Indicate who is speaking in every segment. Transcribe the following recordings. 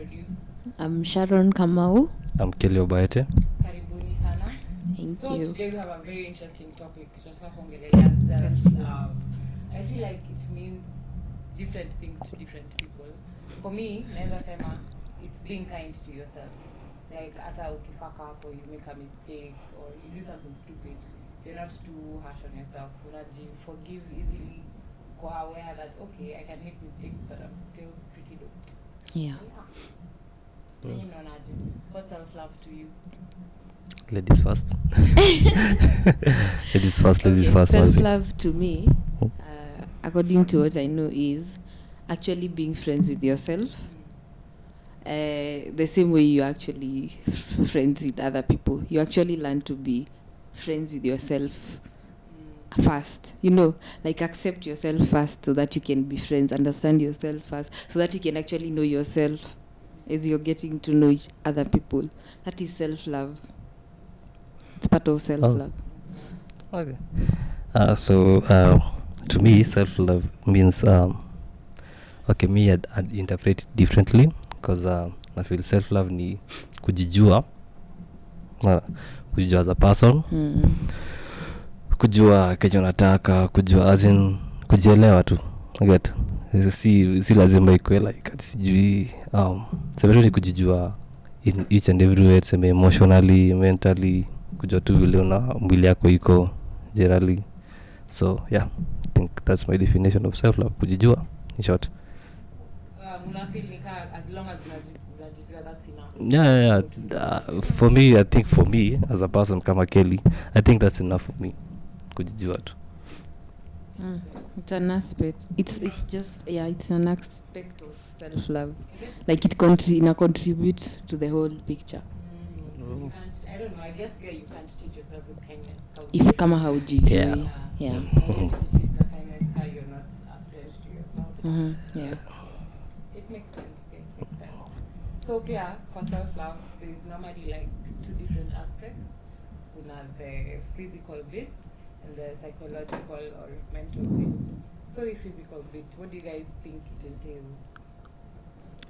Speaker 1: introduce.
Speaker 2: I'm Sharon Kamau.
Speaker 3: I'm Kelly Obaete.
Speaker 1: Karibuni sana.
Speaker 2: Thank
Speaker 1: So
Speaker 2: you.
Speaker 1: today we have a very interesting topic. Tunataka kuongelea self-love. I feel like it means different things to different people. For me, naweza sema it's being kind to yourself. Like hata ukifuck up or you make a mistake or you do something stupid, you're not too harsh on yourself. Forgive easily. Go aware that okay, I can make mistakes, but I'm still pretty dope.
Speaker 2: Yeah.
Speaker 1: What's self-love to you?
Speaker 3: Ladies first. Ladies first.
Speaker 2: Self-love to me, according to what I know, is actually being friends with yourself. The same way you actually friends with other people. You actually learn to be friends with yourself first. You know, like accept yourself first so that you can be friends. Understand yourself first so that you can actually know yourself as you're getting to know each other people. That is self-love. It's part of self-love.
Speaker 3: Okay. So to me, self-love means me I'd interpret it differently because I feel self-love ni kujijua as a person. Kujua kenye unataka, kujua as in kujielewa tu. Get si lazima ikuwe like sijui several ni kujijua in each and every way, sema emotionally, mentally, kujua tu vile una mwili yako iko generally. So yeah, I think that's my definition of self-love, kujijua in short.
Speaker 1: Una feel nika as long as unajijua that's enough.
Speaker 3: Yeah. For me, I think for me as a person kama Kelly, I think that's enough for me, kujijua tu.
Speaker 2: It's an aspect. It's just it's an aspect of self-love. Like it contributes to the whole picture.
Speaker 1: I don't know. I guess you can't teach yourself with kindness.
Speaker 2: If kama haujijui.
Speaker 3: Yeah.
Speaker 2: Yeah.
Speaker 1: You teach the kindness how you're not a friend to yourself.
Speaker 2: Yeah.
Speaker 1: It makes sense. So yeah, for self-love, there is normally like two different aspects. We have the physical bit and the psychological or mental bit. So the physical bit, what do you guys think it entails?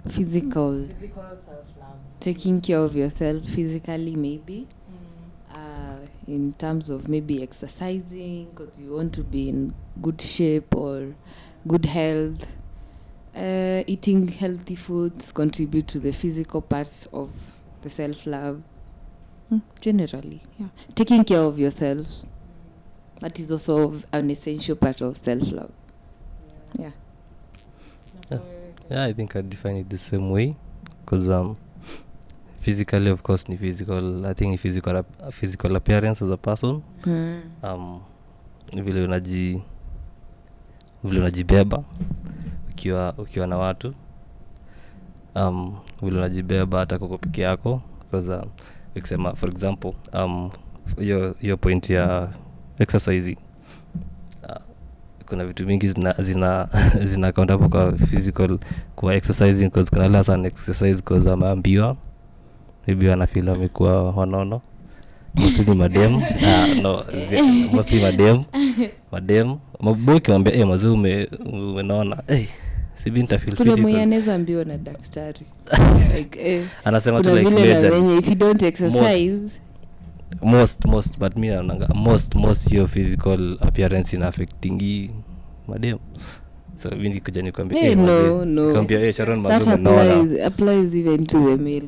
Speaker 2: Physical
Speaker 1: Self-love.
Speaker 2: Taking care of yourself physically, maybe. In terms of maybe exercising because you want to be in good shape or good health. Eating healthy foods contribute to the physical parts of the self-love. Generally, yeah. Taking care of yourself. That is also an essential part of self-love. Yeah.
Speaker 3: Yeah, I think I define it the same way because physically, of course, ni physical. I think physical appearance as a person. Vile unajibeba ukiwa na watu. Vile unajibeba hata kwa peke yako because ukisema for example your point ya exercising. Kuna vitu mingi zina count hapo kwa physical kwa exercising because kuna less an exercise because ameambiwa maybe wana feel amekuwa wanono mostly madem mostly madem maboki mwambia mazuu umeona sibi nitafeel fit.
Speaker 2: Kuna mwenye anaweza ambiwa na daktari like
Speaker 3: anasema tu like
Speaker 2: major if you don't exercise
Speaker 3: most but me most your physical appearance in affecting madem. So mimi kuja nikwambia
Speaker 2: no
Speaker 3: nikwambia Sharon
Speaker 2: that applies even to the male.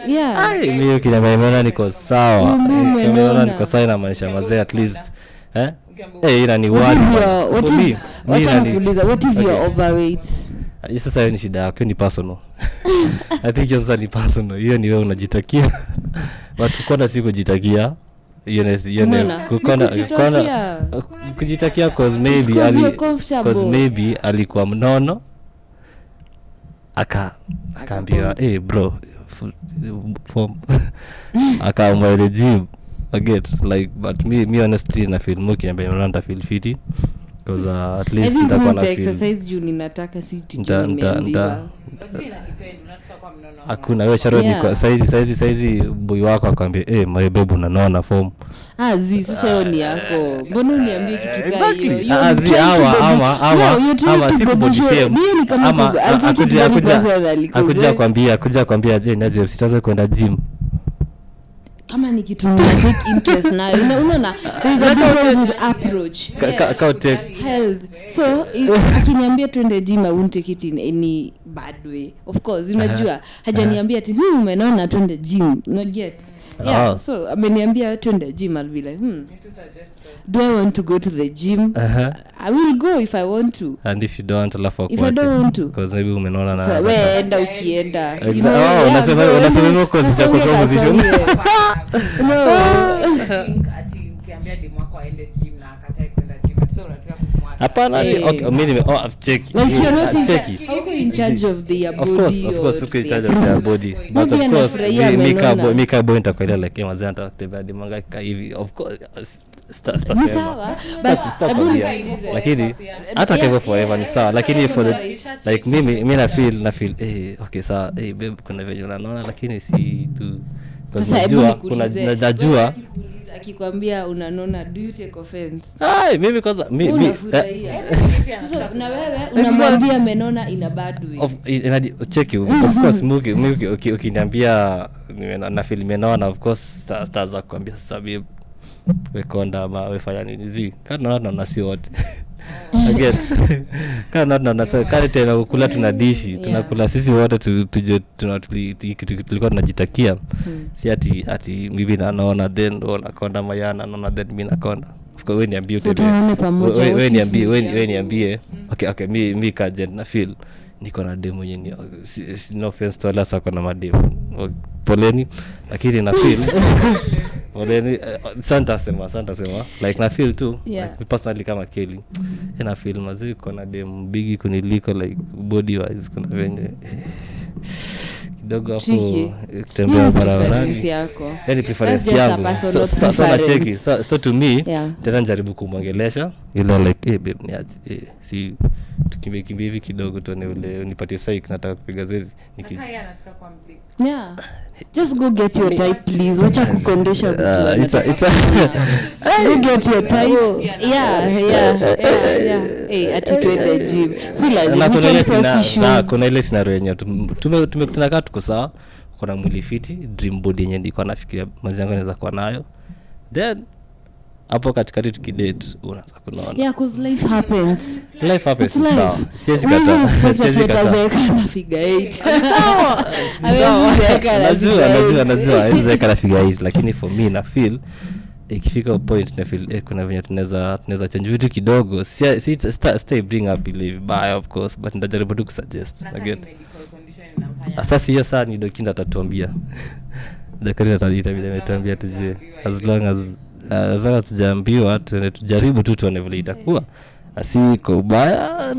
Speaker 2: Yeah.
Speaker 3: Mimi ukiniambia niko sawa. Nimeona niko sawa na maisha mazee at least. Ina ni word.
Speaker 2: What if you're overweight?
Speaker 3: Sasa hiyo ni shida yako, ni personal. I think sasa ni personal. Hiyo ni wewe unajitakia. But ukona si kujitakia. Kujitakia cause maybe alikuwa mnono akaambiwa bro form akaambiwa gym I get like but me honestly na feel more kiambia nita feel fit because at
Speaker 2: I
Speaker 3: least
Speaker 2: think
Speaker 3: nitakuwa
Speaker 2: nita
Speaker 3: na feel
Speaker 2: exercise juu ninataka si
Speaker 3: Nita-
Speaker 2: tujue
Speaker 3: nita-
Speaker 2: nimeambiwa.
Speaker 1: Lakini inadepend, unataka kwa mnono.
Speaker 3: hakuna wewe Sharon
Speaker 2: Yeah.
Speaker 3: kwa saizi boy wako akwambia my babe unanona form
Speaker 2: Sasa hiyo ni yako. Mbona uniambie kitu kama hiyo?
Speaker 3: Exactly.
Speaker 2: You're
Speaker 3: Zi,
Speaker 2: trying to
Speaker 3: ama-
Speaker 2: body-
Speaker 3: ama-
Speaker 2: No,
Speaker 3: ama-
Speaker 2: you're trying
Speaker 3: ama
Speaker 2: to
Speaker 3: si
Speaker 2: body
Speaker 3: kubody
Speaker 2: shame.
Speaker 3: shame.
Speaker 2: Hiyo ni kama
Speaker 3: Ama
Speaker 2: I'll take it very personally, 'cause
Speaker 3: akuja kwambia je naje sitaanza kwenda gym
Speaker 2: kama ni kitu nina take interest nayo unaona there is a difference with approach. Health. So akiniambia twende gym I won't take it in any bad way. Of course unajua hajaniambia ati umeona twende gym not get. Yeah, so ameniambia twende gym I'll be like do I want to go to the gym? I will go if I want to.
Speaker 3: And if you don't alafu
Speaker 2: If I don't want to,
Speaker 3: because maybe umeona na
Speaker 2: so wewe enda ukienda.
Speaker 3: unasema uko sitako kwa position
Speaker 1: Ati ukiambia demu wako aende gym na akatae kwenda gym, sasa unataka kumwacha.
Speaker 3: hapana okay mimi check
Speaker 2: Like you're not in
Speaker 3: check
Speaker 2: charge. How in charge of their body?
Speaker 3: of course uko in charge of their body but
Speaker 2: Maybe
Speaker 3: of course
Speaker 2: anafurahia amenona.
Speaker 3: mi ka boy nitakwenda like mazee nitakutembea dimanga hivi of course
Speaker 2: Ni
Speaker 3: stasema
Speaker 2: sawa,
Speaker 3: sitakwambia lakini hata kama forever ni sawa lakini for the like mimi na feel okay sawa babe kuna venye unaona lakini si tu
Speaker 2: Sasa
Speaker 3: najua kuna najua
Speaker 2: akikwambia unanona do you take offense?
Speaker 3: mimi kwanza
Speaker 2: Unafurahia. Sasa na wewe unamwambia amenona in a bad way.
Speaker 3: check you of course muki ukiniambia na feel imenaona of course staza kuambia sasa babe wekonda ama wefanya nini zi kana naona si wote again kana naona kana tena kula tuna dishi tunakula sisi wote tujue tulikuwa tunajitakia si ati mimi naona then unakonda mayana naona then mimi nakonda of course wewe niambie okay mimi kaje na feel niko na demo yenyewe no offense to wala sako na mademo poleni lakini na feel poleni santa sema like na feel too like personally kama Kelly na feel mazuri kuna demo bigi kuniliko like body wise kuna venye kidogo hapo kutembea barabarani yani preference yangu sasa cheki so to me tena jaribu kumwongelesha ile like babe niaje si tukimbie hivi kidogo tuone ule unipatie psych nataka kupiga zoezi
Speaker 1: anataka kwa mpigo.
Speaker 2: Yeah, just go get your type please, wacha kukondesha go get your type. Ati twende gym si lazima
Speaker 3: kuna ile scenario yenyewe tunakaa tuko sawa kuna mwili fiti dream body yenyewe ndiko nafikiria mazi yangu naweza kuwa nayo then hapo katikati tukidate unaanza kunaona
Speaker 2: cause life happens
Speaker 3: sawa siwezi kata
Speaker 2: na figure 8 sawa
Speaker 3: najua hizo kana figure 8 lakini for me na feel ikifika point na feel kuna venye tunaweza change vitu kidogo stay bring up believe by of course but ndajaribu tu kusuggest again sasa hiyo saa ni dokinda atatuambia daktari atatuambia tuje as long as tujaambiwa tujaribu tu tuone vile itakuwa asiko ubaya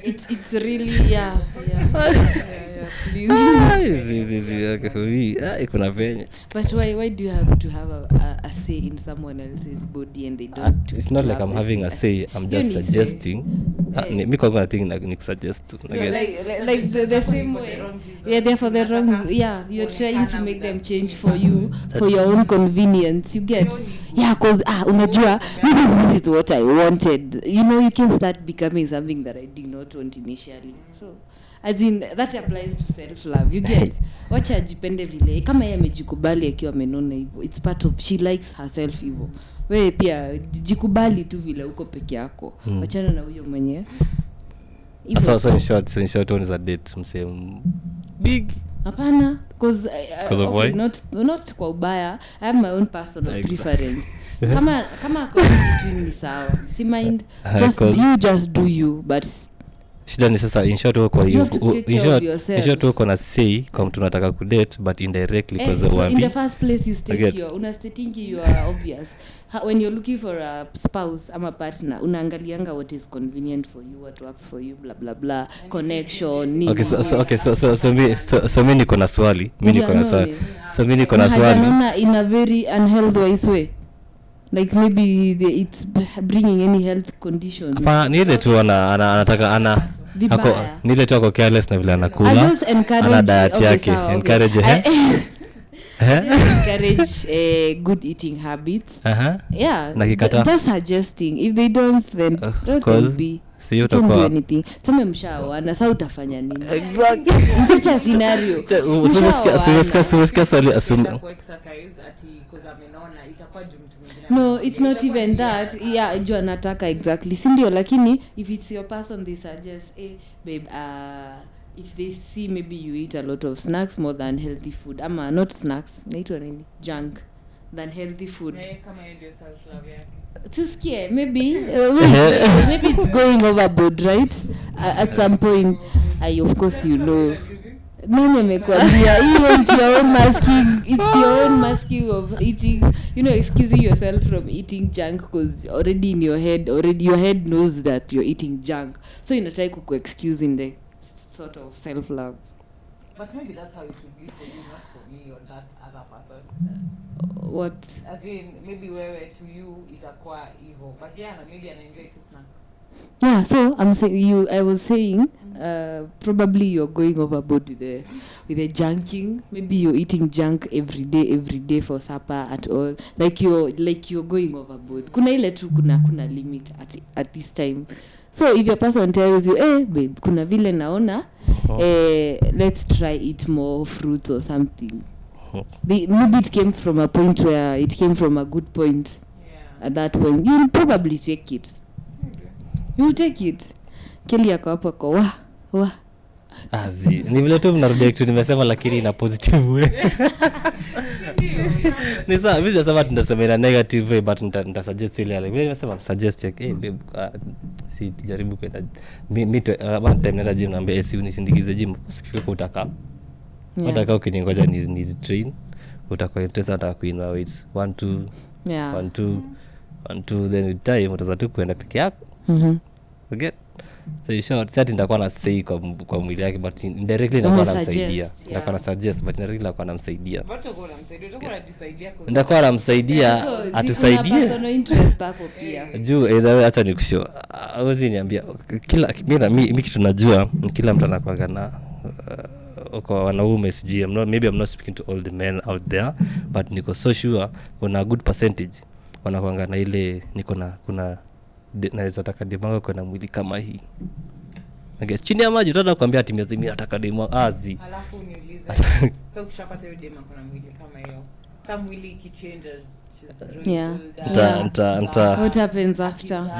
Speaker 2: it's really
Speaker 3: kuna venye
Speaker 2: but why do you have to have a say in someone else's body and they don't
Speaker 3: it's not like I'm having a say I'm just suggesting mi kwa kuna thing ni kusuggest
Speaker 2: like the same way they're for the wrong you're trying to make them change for you for your own convenience you get cause unajua this is what I wanted you can start becoming something that I did not want initially so as in that applies to self love you get wacha ajipende vile kama yeye amejikubali akiwa amenona hivyo it's part of she likes herself hivyo wewe pia jikubali tu vile uko peke yako wachana na huyo mwenyewe
Speaker 3: so in short one is a date msem big
Speaker 2: hapana cause okay, not kwa ubaya I have my own personal preference kama kwa between ni sawa si mind just do you but
Speaker 3: shida ni sasa in short uko na say kwa mtu unataka kudate but indirectly because
Speaker 2: in the first place you state una stating you are obvious when you're looking for a spouse ama partner unaangalianga what is convenient for you what works for you blah blah blah connection need
Speaker 3: so mimi niko na swali mimi niko na swali
Speaker 2: unaona in a very unhealthy way like maybe it's bringing any health conditions.
Speaker 3: Hapana, ni ile tu anataka
Speaker 2: Vibaya.
Speaker 3: ni ile tu ako careless na vile
Speaker 2: I
Speaker 3: anakula.
Speaker 2: just encourage
Speaker 3: Ana diet yake.
Speaker 2: sawa,
Speaker 3: Encourage
Speaker 2: just encourage good eating habits. Yeah,
Speaker 3: Na kikata?
Speaker 2: just suggesting. If they don't, then don't be.
Speaker 3: Si
Speaker 2: Don't do
Speaker 3: utakuwa
Speaker 2: anything. Sema mshaoana, sasa utafanya nini?
Speaker 3: exactly.
Speaker 2: In such a scenario.
Speaker 3: Umesikia swali assume.
Speaker 1: Kwa exercise ati because amenona itakuwa juu mtu mwingine.
Speaker 2: No, it's not even that. Yeah, jua nataka exactly. Si ndio, lakini if it's your person they suggest, babe, if they see maybe you eat a lot of snacks more than healthy food. Ama not snacks, naitwa nini? Junk than healthy food.
Speaker 1: Kama hiyo ndio self love yake.
Speaker 2: Tusikie, maybe maybe it's going overboard, right? At some point, of course you know. Nani amekwambia hiyo? It's your own masking. It's your own masking of eating, excusing yourself from eating junk because already in your head, your head knows that you're eating junk, so inatry kuku excuse in the sort of self love.
Speaker 1: But maybe that's how it would be for you, not for me or that other person.
Speaker 2: What?
Speaker 1: As in, maybe wewe to you itakuwa hivyo, but yeah, maybe anaenjoy tu snack.
Speaker 2: Yeah, so I'm saying I was saying probably you're going overboard with the junking. Maybe you're eating junk every day for supper at all. Like you're going overboard. Kuna ile tu kuna limit at this time. So if your person tells you, babe, kuna vile naona, let's try eat more fruits or something. Maybe it came from a point where it came from a good point.
Speaker 1: Yeah.
Speaker 2: At that point, you'll probably take it. You take it. Kelly yako hapo kwa wa.
Speaker 3: Ni vile tu mnarudia kitu nimesema lakini ina positive way. Ni sawa, mimi nasema tunasema ina negative way but nita suggest ile ile. Mimi nimesema suggest babe, si tujaribu kwenda mimi one time nenda gym naambia si unisindikize gym usikifike kwa utaka. Utaka ukiningoja ni train. Utakuwa interest kuinua weights 1 2
Speaker 2: yeah
Speaker 3: 1 2 then with time utaanza tu kwenda peke yako. Okay, so in short sasa nitakuwa na say kwa mwili yake but indirectly nitakuwa namsaidia. Nitakuwa na suggest but indirectly nitakuwa namsaidia.
Speaker 1: Utakuwa unajisaidia kwa
Speaker 3: Nitakuwa namsaidia atusaidie.
Speaker 2: Personal interest hapo pia.
Speaker 3: Juu either acha nikushow. Hawezi niambia kila mimi kitu najua kila mtu anakuwa na kwa wanaume sijui I'm not speaking to all the men out there but niko so sure kuna a good percentage wanakuanga na ile kuna naweza taka demo kwa mwili kama hii. Okay, chini ya maji utaenda kuambia ati mimi nataka demo azi.
Speaker 1: Alafu niulize. So ukishapata hiyo demo kuna mwili kama hiyo. Kama mwili ikichanges.
Speaker 2: Yeah. What happens after?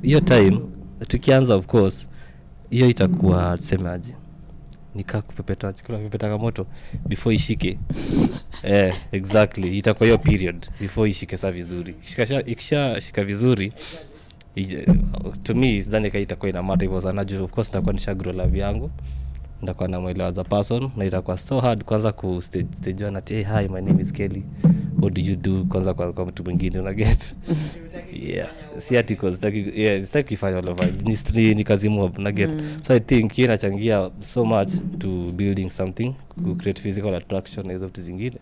Speaker 3: Hiyo time tukianza of course hiyo itakuwa tusemaje nikaa kupepeta moto before ishike. Exactly, itakuwa hiyo period before ishike saa vizuri. Ikishashika vizuri to me sidhani kama itakuwa ina matter because anajua of course nitakuwa nisha grow love yangu, nitakuwa na mwelewa as a person na itakuwa so hard kwanza ku stage one ati hi my name is Kelly, what do you do kwanza kwa mtu mwingine una get. Yeah, si articles sitaki kufanya all over ni kazi mob na get. So I think inachangia so much to building something, to create physical attraction na hizo vitu zingine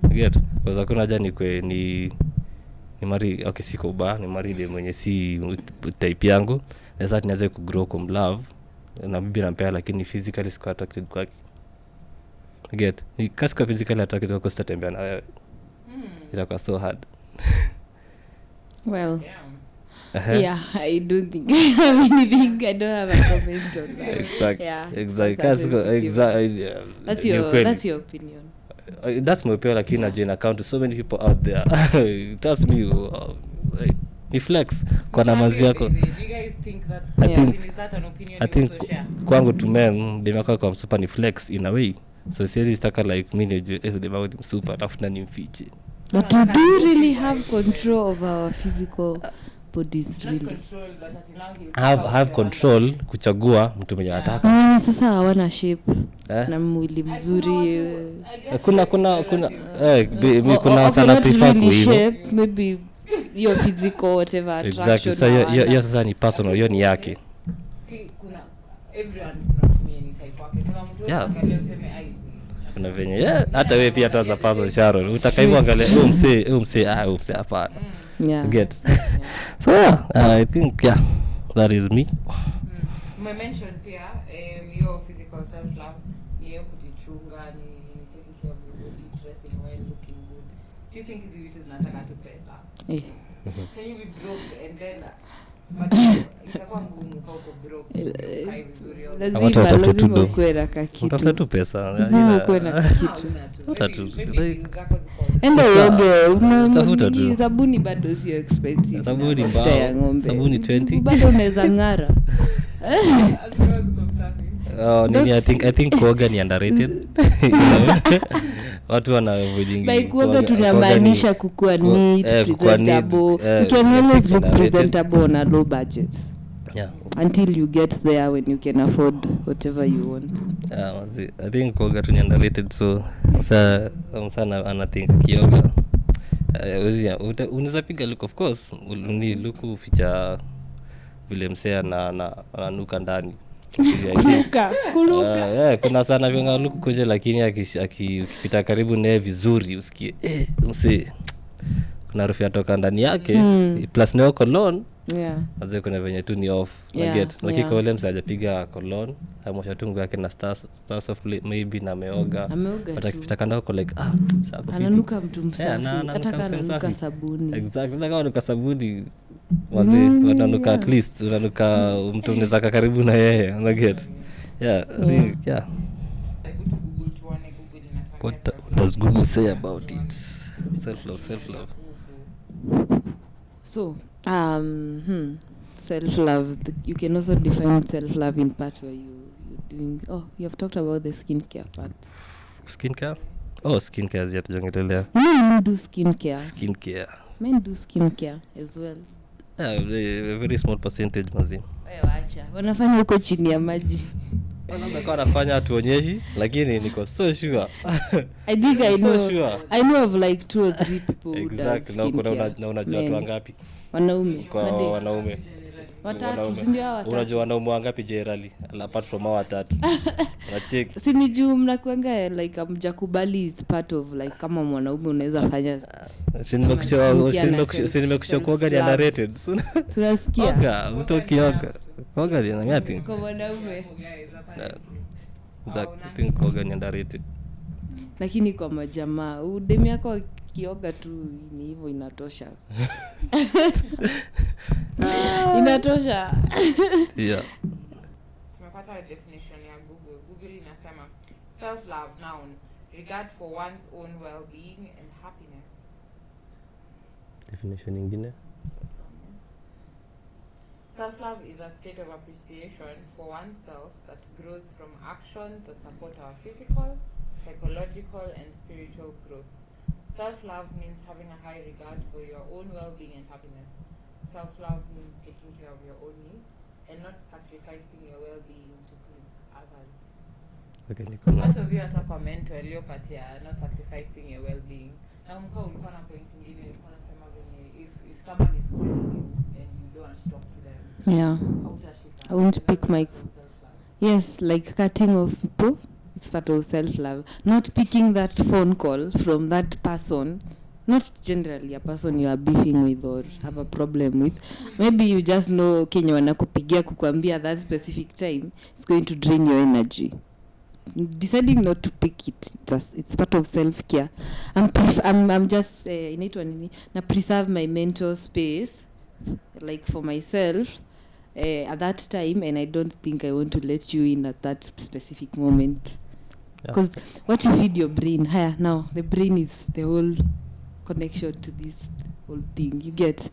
Speaker 3: get, because hakuna haja ni mari okay siko ba ni mari ile mwenye si type yangu na sasa nianze ku grow com love na bibi nampea lakini physically siko attracted kwake get. Ni kasika physically attracted kwa statembea na wewe itakuwa so hard.
Speaker 2: Well, yeah, I don't think I have anything. I don't have a comment on that.
Speaker 3: Exactly.
Speaker 2: Yeah,
Speaker 3: Exactly.
Speaker 2: That's your opinion.
Speaker 3: That's my opinion. Lakini najua account to so many people out there. Trust me, ni flex kwa namazi yako.
Speaker 1: Do you guys think that is that an opinion
Speaker 3: I think
Speaker 1: you share?
Speaker 3: kwangu to men demaka kwa super ni flex in a way. So siwezi staka like mimi demaka ni super alafu na nimfiche.
Speaker 2: But do you really have control of our physical bodies really?
Speaker 3: Have control kuchagua mtu mwenye anataka.
Speaker 2: Sasa hawana shape na mwili mzuri. Kuna sana prefer hivyo. Maybe your physical whatever attraction.
Speaker 3: Exactly. So hiyo sasa ni personal, hiyo ni yake.
Speaker 1: Kuna everyone kuna ni type wake. Kuna mtu angalia useme
Speaker 3: kuna venye hata wewe pia taza puzzle Sharon utaka hivyo angalia huyo msee hapana.
Speaker 2: Yeah.
Speaker 3: Get so I think that is me.
Speaker 1: My mention pia your physical self love ni kujichunga ni taking care of your body, dressing well, looking good. Do you think hizi vitu zinataka tu pesa? Can you be broke and then itakuwa ngumu kwa broke hai vizuri
Speaker 2: lazima ukuwe na kakitu,
Speaker 3: utafuta tu pesa,
Speaker 2: lazima ukuwe na kakitu. Enda uoge, una sabuni bado sio expensive,
Speaker 3: sabuni
Speaker 2: ya ng'ombe,
Speaker 3: sabuni 20
Speaker 2: bado unaweza ng'ara.
Speaker 3: Nini I think kuoga ni underrated. Watu wanaojingi
Speaker 2: by kuoga tunamaanisha kukua neat, presentable. You can always look presentable on a low budget.
Speaker 3: Yeah.
Speaker 2: Until you get there when you can afford whatever you want.
Speaker 3: I think kuoga tu ni underrated, so sana anathink kioga unaweza piga look, of course ni look ficha vile msea na ananuka ndani kuluka. Kuna sana vyenga look kuje, lakini akipita karibu naye vizuri usikie msee kuna harufu yatoka ndani yake. Plus neo cologne.
Speaker 2: Yeah.
Speaker 3: Azee kuna venye tu ni off.
Speaker 2: Yeah,
Speaker 3: Get. Lakini
Speaker 2: yeah.
Speaker 3: kwa ule msa hajapiga cologne, hamosha tungu yake na stars of maybe na ameoga. But akipita kando huko like sako fiti.
Speaker 2: Ananuka mtu msafi. Hata kama ananuka sabuni.
Speaker 3: Exactly. Kama ananuka sabuni wazee wananuka at least unanuka mtu unaweza karibu na yeye. Una get. Yeah, I think yeah. What does Google say about it? Self-love.
Speaker 2: So, self-love. You can also define self-love in part where you're doing. Oh, you have talked about the skincare part.
Speaker 3: Skincare? Oh, skincare zia tujongelelea.
Speaker 2: Men do skincare.
Speaker 3: Skincare.
Speaker 2: Men do skincare as well.
Speaker 3: Yeah, a very small percentage mazima.
Speaker 2: Wacha. Wanafanya huko chini ya maji.
Speaker 3: Labda kwa anafanya tuonyeshi, lakini niko so sure.
Speaker 2: I think I know.
Speaker 3: So sure.
Speaker 2: I know of like 2 or 3 people who
Speaker 3: exactly.
Speaker 2: do skincare.
Speaker 3: Na unajua watu wangapi?
Speaker 2: Wanaume.
Speaker 3: Kwa wanaume.
Speaker 2: Watatu, ndio watatu.
Speaker 3: Unajua wanaume wangapi generally apart from hao watatu? Na check.
Speaker 2: Si ni juu mnakuanga like amjakubali is part of like kama mwanaume unaweza fanya.
Speaker 3: Nimekucha kuoga ni underrated.
Speaker 2: Tunasikia.
Speaker 3: Oga, mtu ukioga. Kuoga ni ngati.
Speaker 2: Kwa mwanaume.
Speaker 3: I think kuoga ni underrated.
Speaker 2: Lakini kwa majamaa, udemi yako kioga tu ni hivyo inatosha. Inatosha.
Speaker 3: Yeah.
Speaker 1: Tumepata definition ya Google. Google inasema self-love noun, regard for one's own well-being and happiness.
Speaker 3: Definition nyingine?
Speaker 1: Self-love is a state of appreciation for oneself that grows from actions that support our physical, psychological, and spiritual growth. Self-love means having a high regard for your own well-being and happiness. Self-love means taking care of your own needs and not sacrificing your well-being to please others.
Speaker 3: Okay,
Speaker 1: Part of you hata comment waliopatia not sacrificing your well-being. Na mko ulikuwa na point nyingine ulikuwa unasema venye if someone is calling you and you don't want to talk to them.
Speaker 2: Yeah. I won't pick my yes, like cutting off people. It's part of self-love. Not picking that phone call from that person, not generally a person you are beefing with or have a problem with. Maybe you just know Kenya wanakupigia kukuambia that specific time is going to drain your energy. Deciding not to pick it, it's part of self-care. I'm just inaitwa nini? Na preserve my mental space like for myself at that time, and I don't think I want to let you in at that specific moment. Because what you feed your brain, now the brain is the whole connection to this whole thing. You get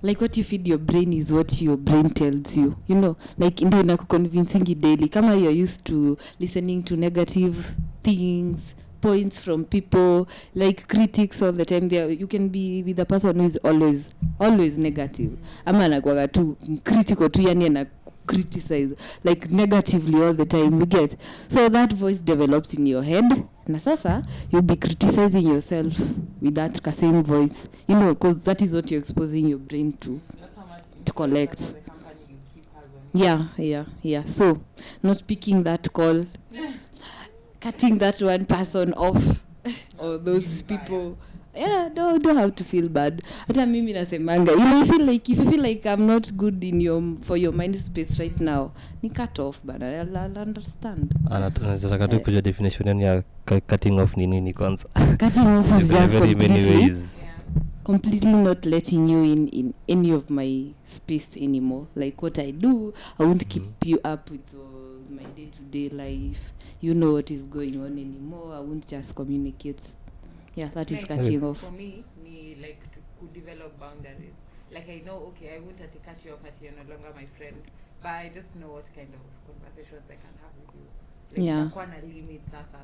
Speaker 2: like what you feed your brain is what your brain tells you. You know, like ndio inakuconvincing daily. Kama you're used to listening to negative things, points from people, like critics all the time, there you can be with a person who is always negative. Ama anakuwa tu critical tu, yani ana criticize like negatively all the time, you get. So that voice develops in your head, na sasa you'll be criticizing yourself with that same voice, you know, because that is what you're exposing your brain to collect. Yeah. So not picking that call cutting that one person off or those people. Yeah, no, don't have to feel bad. Hata mimi nasemanga, if you feel like I'm not good for your mind space right now, ni cut off, but I'll understand.
Speaker 3: Nataka tu kujua definition yani ya cutting off ni nini kwanza.
Speaker 2: Cutting off is just
Speaker 3: very many ways.
Speaker 2: Completely not letting you in any of my space anymore. Like what I do, I won't keep you up with my day-to-day life. You know what is going on anymore. I won't just communicate. Yeah, that is cutting off.
Speaker 1: For me, like to develop boundaries. Like I know, okay, I won't have to cut you off as you're no longer my friend, but I just know what kind of conversations I can have with you. Like,
Speaker 2: yeah.
Speaker 1: Nakuwa na limit sasa.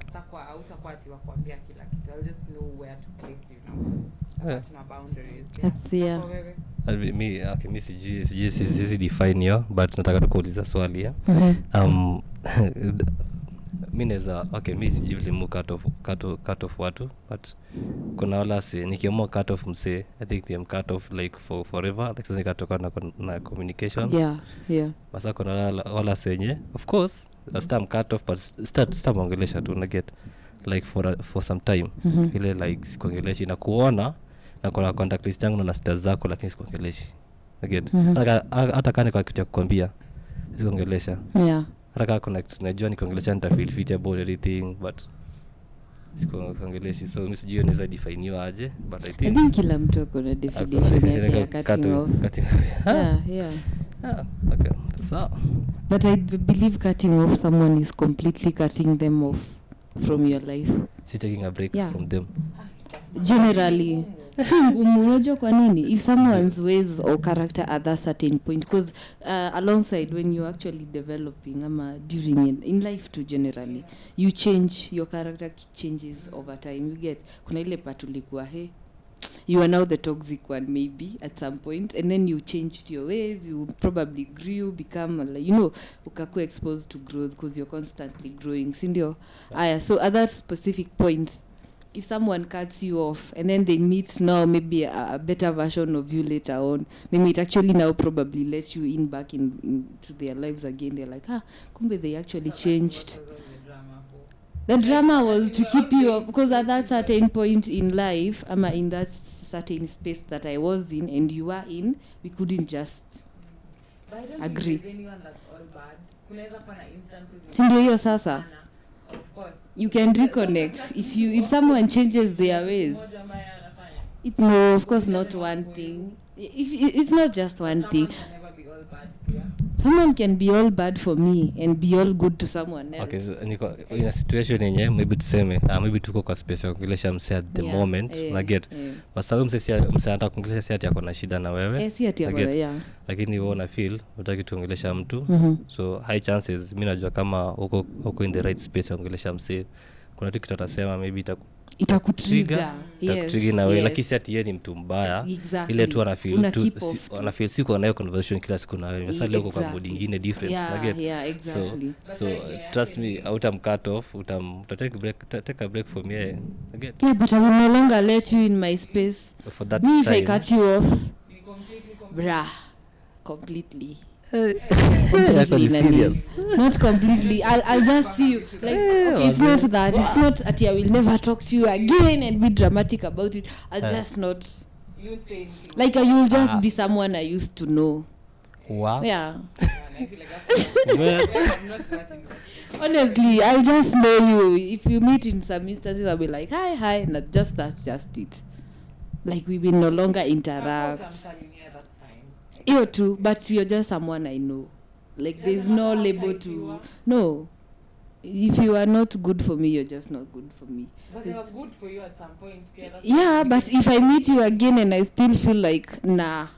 Speaker 1: Hautakuwa ati wakuambia kila kitu. I'll just know where to place you now. That's my boundaries. Yeah.
Speaker 2: That's
Speaker 3: Mi sijui define hiyo, but nataka tu kuuliza swali ya. Mi naweza mi sijui vile mu cut off watu, but kuna wala nikiamua cut off msee, I think I'm cut off like for forever, like sasa nikatoka na communication.
Speaker 2: Yeah.
Speaker 3: Basa kuna wala senye of course I'm cut off, but start ongelesha tu na get like for some time. Ile like sikuongeleshi na kuona na kuna contact list yangu na stats zako, lakini sikuongeleshi na get hata kani kwa kitu ya kukwambia sikuongelesha.
Speaker 2: Yeah.
Speaker 3: Hata kuna najua nikiongelesha nita feel fit about everything, but sikuongeleshi, so mimi sijui naweza define hiyo aje, but I think
Speaker 2: kila mtu ako na definition yake ya cutting off. Yeah.
Speaker 3: Okay, so
Speaker 2: but I believe cutting off someone is completely cutting them off from your life.
Speaker 3: Taking a break from them.
Speaker 2: Generally. Unajua kwa nini? If someone's ways or character at that certain point, because alongside when you're actually developing during in life too generally, you change, your character changes over time. You get kuna ile part ulikuwa you are now the toxic one maybe at some point, and then you changed your ways, you probably grew, become ukakuwa exposed to growth because you're constantly growing, sindio? So at that specific point, if someone cuts you off and then they meet now maybe a better version of you later on, they might actually now probably let you in back into their lives again. They're like, kumbe they actually changed. The drama was to keep you up, because at that certain point in life, in that certain space that I was in and you were in, we couldn't just agree. Sindio hiyo sasa? You can reconnect if someone changes their ways. It's no, of course, not one thing. It's not just one thing. Someone can be all bad for me and be all good to someone else.
Speaker 3: Okay, so niko in a situation yenye maybe tuseme maybe tuko kwa space ya kuongelesha mse at the moment, na get but sababu mse anataka kuongelesha si ati yako na shida na wewe,
Speaker 2: si ati yako
Speaker 3: lakini wewe una feel unataka tuongelesha mtu, so high chances mimi najua kama uko in the right space ya kuongelesha mse, kuna kitu tutasema maybe
Speaker 2: itakutrigger.
Speaker 3: Itakutrigger na wewe, lakini si ati yeye ni mtu mbaya. Ile tu ana feel siku anayo conversation kila siku na wewe. Sasa leo kwa mood nyingine different,
Speaker 2: exactly.
Speaker 3: So trust me, I'm cut off, take a break from here.
Speaker 2: Yeah, but I will no longer let you in my space.
Speaker 3: For that
Speaker 2: me,
Speaker 3: time,
Speaker 2: if I cut you off, completely.
Speaker 3: Serious.
Speaker 2: Not completely. I'll just see you like okay, it's not that. It's not that I will never talk to you again and be dramatic about it. I'll just not like you'll just be someone I used to know.
Speaker 3: Wow.
Speaker 2: Yeah. Honestly, I'll just know you. If you meet in some instances, I'll be like, hi, and that's just it. Like we will no longer interact. You too, but you're just someone I know. Like there's no label to no. If you are not good for me, you're just not good for me.
Speaker 1: But they are good for you at some point.
Speaker 2: Yeah, but if I meet you again and I still feel like I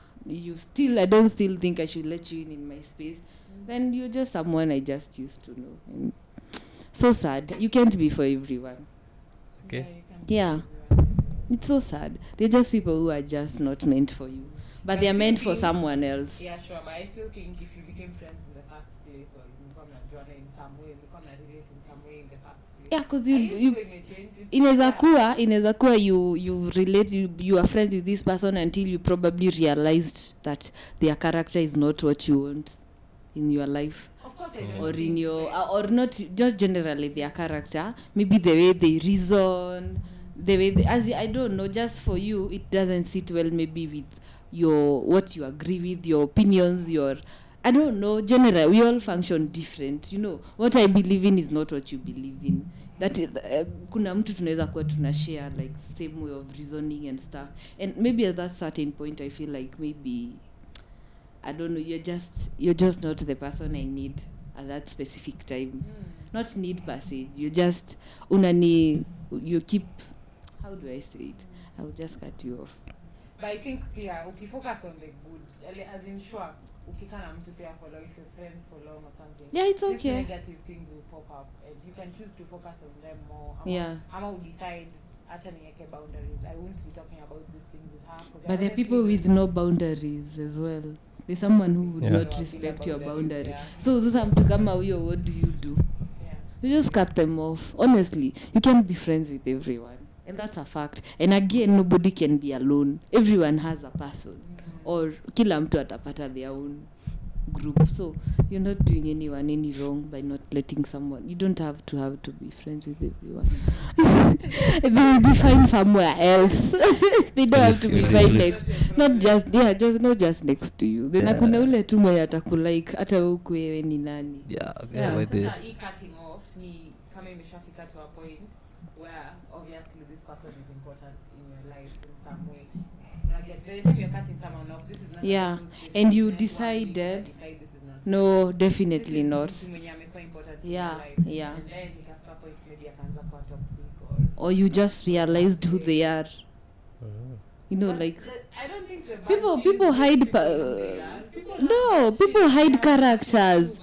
Speaker 2: don't still think I should let you in my space, then you're just someone I just used to know. And so sad. You can't be for everyone.
Speaker 3: Okay.
Speaker 2: Yeah. It's so sad. They're just people who are just not meant for you. But they are meant for someone else.
Speaker 1: Yeah, sure. But I still think if you became friends in the first place, or you become a joiner in some way, become a relate in some way in the first place.
Speaker 2: Yeah, because inaweza kuwa you relate, you are friends with this person until you probably realized that their character is not what you want in your life.
Speaker 1: Of course,
Speaker 2: or in your or not just generally their character, maybe the way they reason, the way they, I don't know, just for you it doesn't sit well maybe with your what you agree with, your opinions, your I don't know, generally we all function different, you know. What I believe in is not what you believe in. That kuna mtu tunaweza kuwa tuna share like same way of reasoning and stuff, and maybe at that certain point I feel like maybe I don't know, you're just not the person I need at that specific time. Not need per se, you just you keep, how do I say it, I will just cut you off.
Speaker 1: But I think pia ukifocus on the good, as in sure ukikana mtu pia follow if you're friends for long or something,
Speaker 2: yeah, it's
Speaker 1: these
Speaker 2: okay,
Speaker 1: negative things will pop up and you can choose to focus on them more. Ama decide acha niweke boundaries, I won't be talking about these things with her.
Speaker 2: But there are people with no boundaries as well. There's someone who would not respect your boundary.
Speaker 1: Yeah.
Speaker 2: So sasa mtu kama huyo, what do you do?
Speaker 1: Yeah.
Speaker 2: You just cut them off. Honestly, you can't be friends with everyone, and that's a fact. And again, nobody can be alone. Everyone has a person, or kila mtu atapata their own group. So you're not doing anyone any wrong by not letting someone. You don't have to be friends with everyone. They will be fine somewhere else. They don't have to be fine next, not just next to you. Then kuna ule tu mwenye atakulike hata huku wewe ni nani.
Speaker 3: By the
Speaker 1: Cutting off ni kama imeshafika to a point where obviously this person is important in your life in some way. You're cutting someone off, this is not
Speaker 2: and you decided
Speaker 1: this is not.
Speaker 2: No, definitely not.
Speaker 1: Yeah.
Speaker 2: And then
Speaker 1: ikafika point maybe akaanza kuwa toxic
Speaker 2: or you just realized who they are. You know, like
Speaker 1: I don't think the
Speaker 2: people hide people hide characters.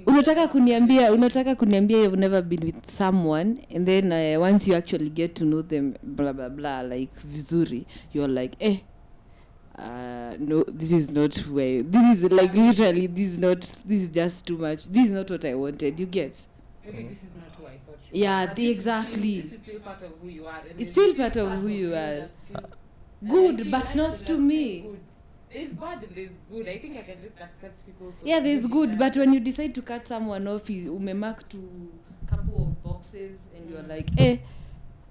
Speaker 2: Unataka kuniambia you've never been with someone, and then once you actually get to know them blah blah blah like vizuri, you're like no, this is not where, this is like literally this is just too much, this is not what I wanted, you get?
Speaker 1: Maybe this is not who I thought you were.
Speaker 2: Yeah, exactly.
Speaker 1: This is still part of who you are.
Speaker 2: It's still part of who you are. Good, but not to me.
Speaker 1: There's bad and there's good. I think I can just accept people.
Speaker 2: Yeah, there's good, but when you decide to cut someone off, umemark to couple of boxes, and you're like,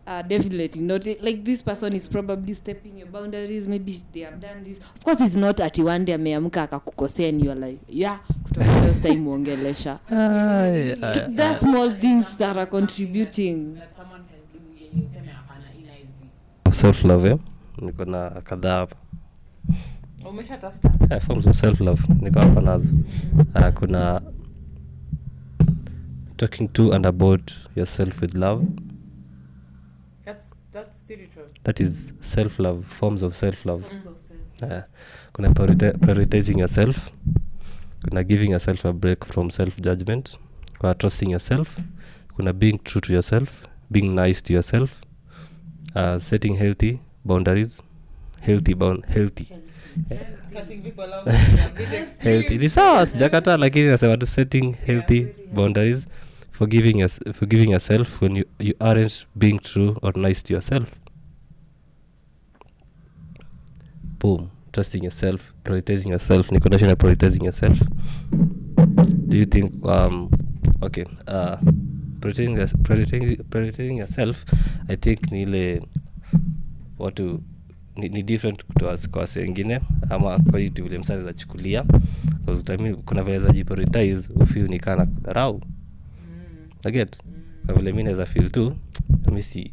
Speaker 2: definitely not. Like this person is probably stepping your boundaries. Maybe they have done this. Of course, it's not at one day ameamka akakukosea and you're like, kutoka last time muongelesha. There are small things that are contributing.
Speaker 1: That someone can do yenye useme hapana ina hivi.
Speaker 3: self love, niko na kadhaa hapa.
Speaker 1: Umeshatafuta?
Speaker 3: Forms of self love niko hapa nazo. Kuna talking to and about yourself with love.
Speaker 1: That's spiritual.
Speaker 3: That is self love, forms of self love. Kuna prioritizing yourself, kuna giving yourself a break from self judgment, kuna trusting yourself, kuna being true to yourself, being nice to yourself, setting healthy boundaries, healthy
Speaker 1: Cutting people off.
Speaker 3: healthy. This house jakata lakini nasema to setting healthy boundaries, forgiving yourself when you aren't being true or nice to yourself. Boom. Trusting yourself, prioritizing yourself. Nikonation prioritizing yourself. Do you think prioritizing yourself, I think ni ile watu ni different kwa wase wengine ama kwa hiyo vile msanii zachukulia, because time kuna vile za prioritize ufeel ni kana kudharau. Get kwa vile mimi naweza feel tu mimi si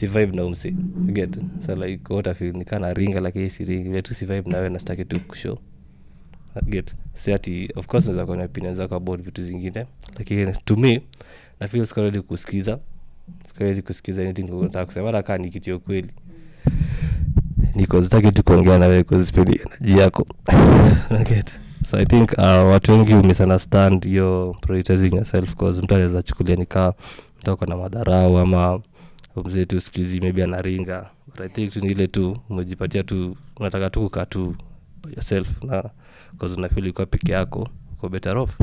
Speaker 3: vibe na umse, get, so like what I feel ni kana ringa lakini si ringa vile tu si vibe na wewe, nastaki tu kushow, get. So ati of course naweza kuwa na opinions zako about vitu zingine, lakini to me na feel scared kusikiza anything unataka kusema, hata kama ni kitu ya kweli niko sitaki tu kuongea na wewe kwa sababu energy yako. Get. So I think watu wengi misunderstand your prioritizing yourself, because mtu anaweza chukulia nikaa mtoko na madharau ama mzee tu skizi maybe anaringa, but I think tu ni ile tu umejipatia tu unataka tu kukaa tu by yourself, na because una feel uko peke yako uko better off.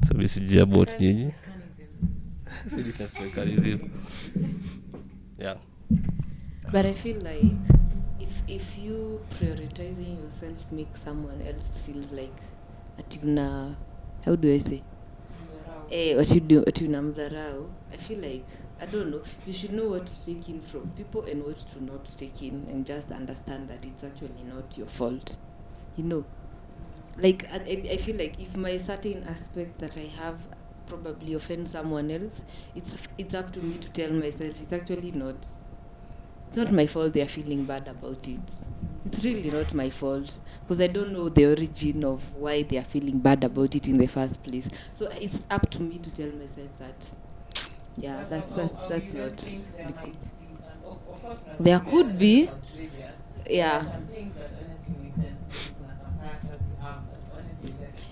Speaker 3: So basically about nyinyi si defense mechanism. Yeah,
Speaker 2: But I feel like if you prioritizing yourself makes someone else feels like ati una, how do I say, ati unamdharau. I feel like, I don't know, you should know what to take in from people and what to not take in, and just understand that it's actually not your fault, you know. Like I feel like if my certain aspect that I have probably offend someone else, it's up to me to tell myself it's actually not, it's not my fault they are feeling bad about it. It's really not my fault, because I don't know the origin of why they are feeling bad about it in the first place. So it's up to me to tell myself that, yeah, that's not. There could be, yeah.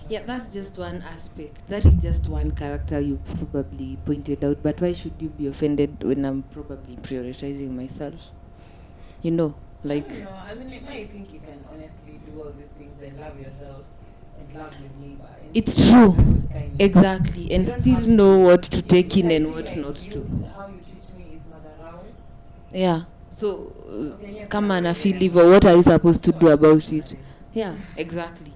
Speaker 2: Yeah, that's just one aspect. That is just one character you probably pointed out. But why should you be offended when I'm probably prioritizing myself? You know, like.
Speaker 1: I don't know. I mean, I think you can honestly do all these things and love yourself and love your neighbor.
Speaker 2: It's true, exactly, and still know what to take in and what not to.
Speaker 1: How you treat me is madharau.
Speaker 2: Yeah. So, kama na feel hivyo, what are you supposed to do about it? Yeah, exactly.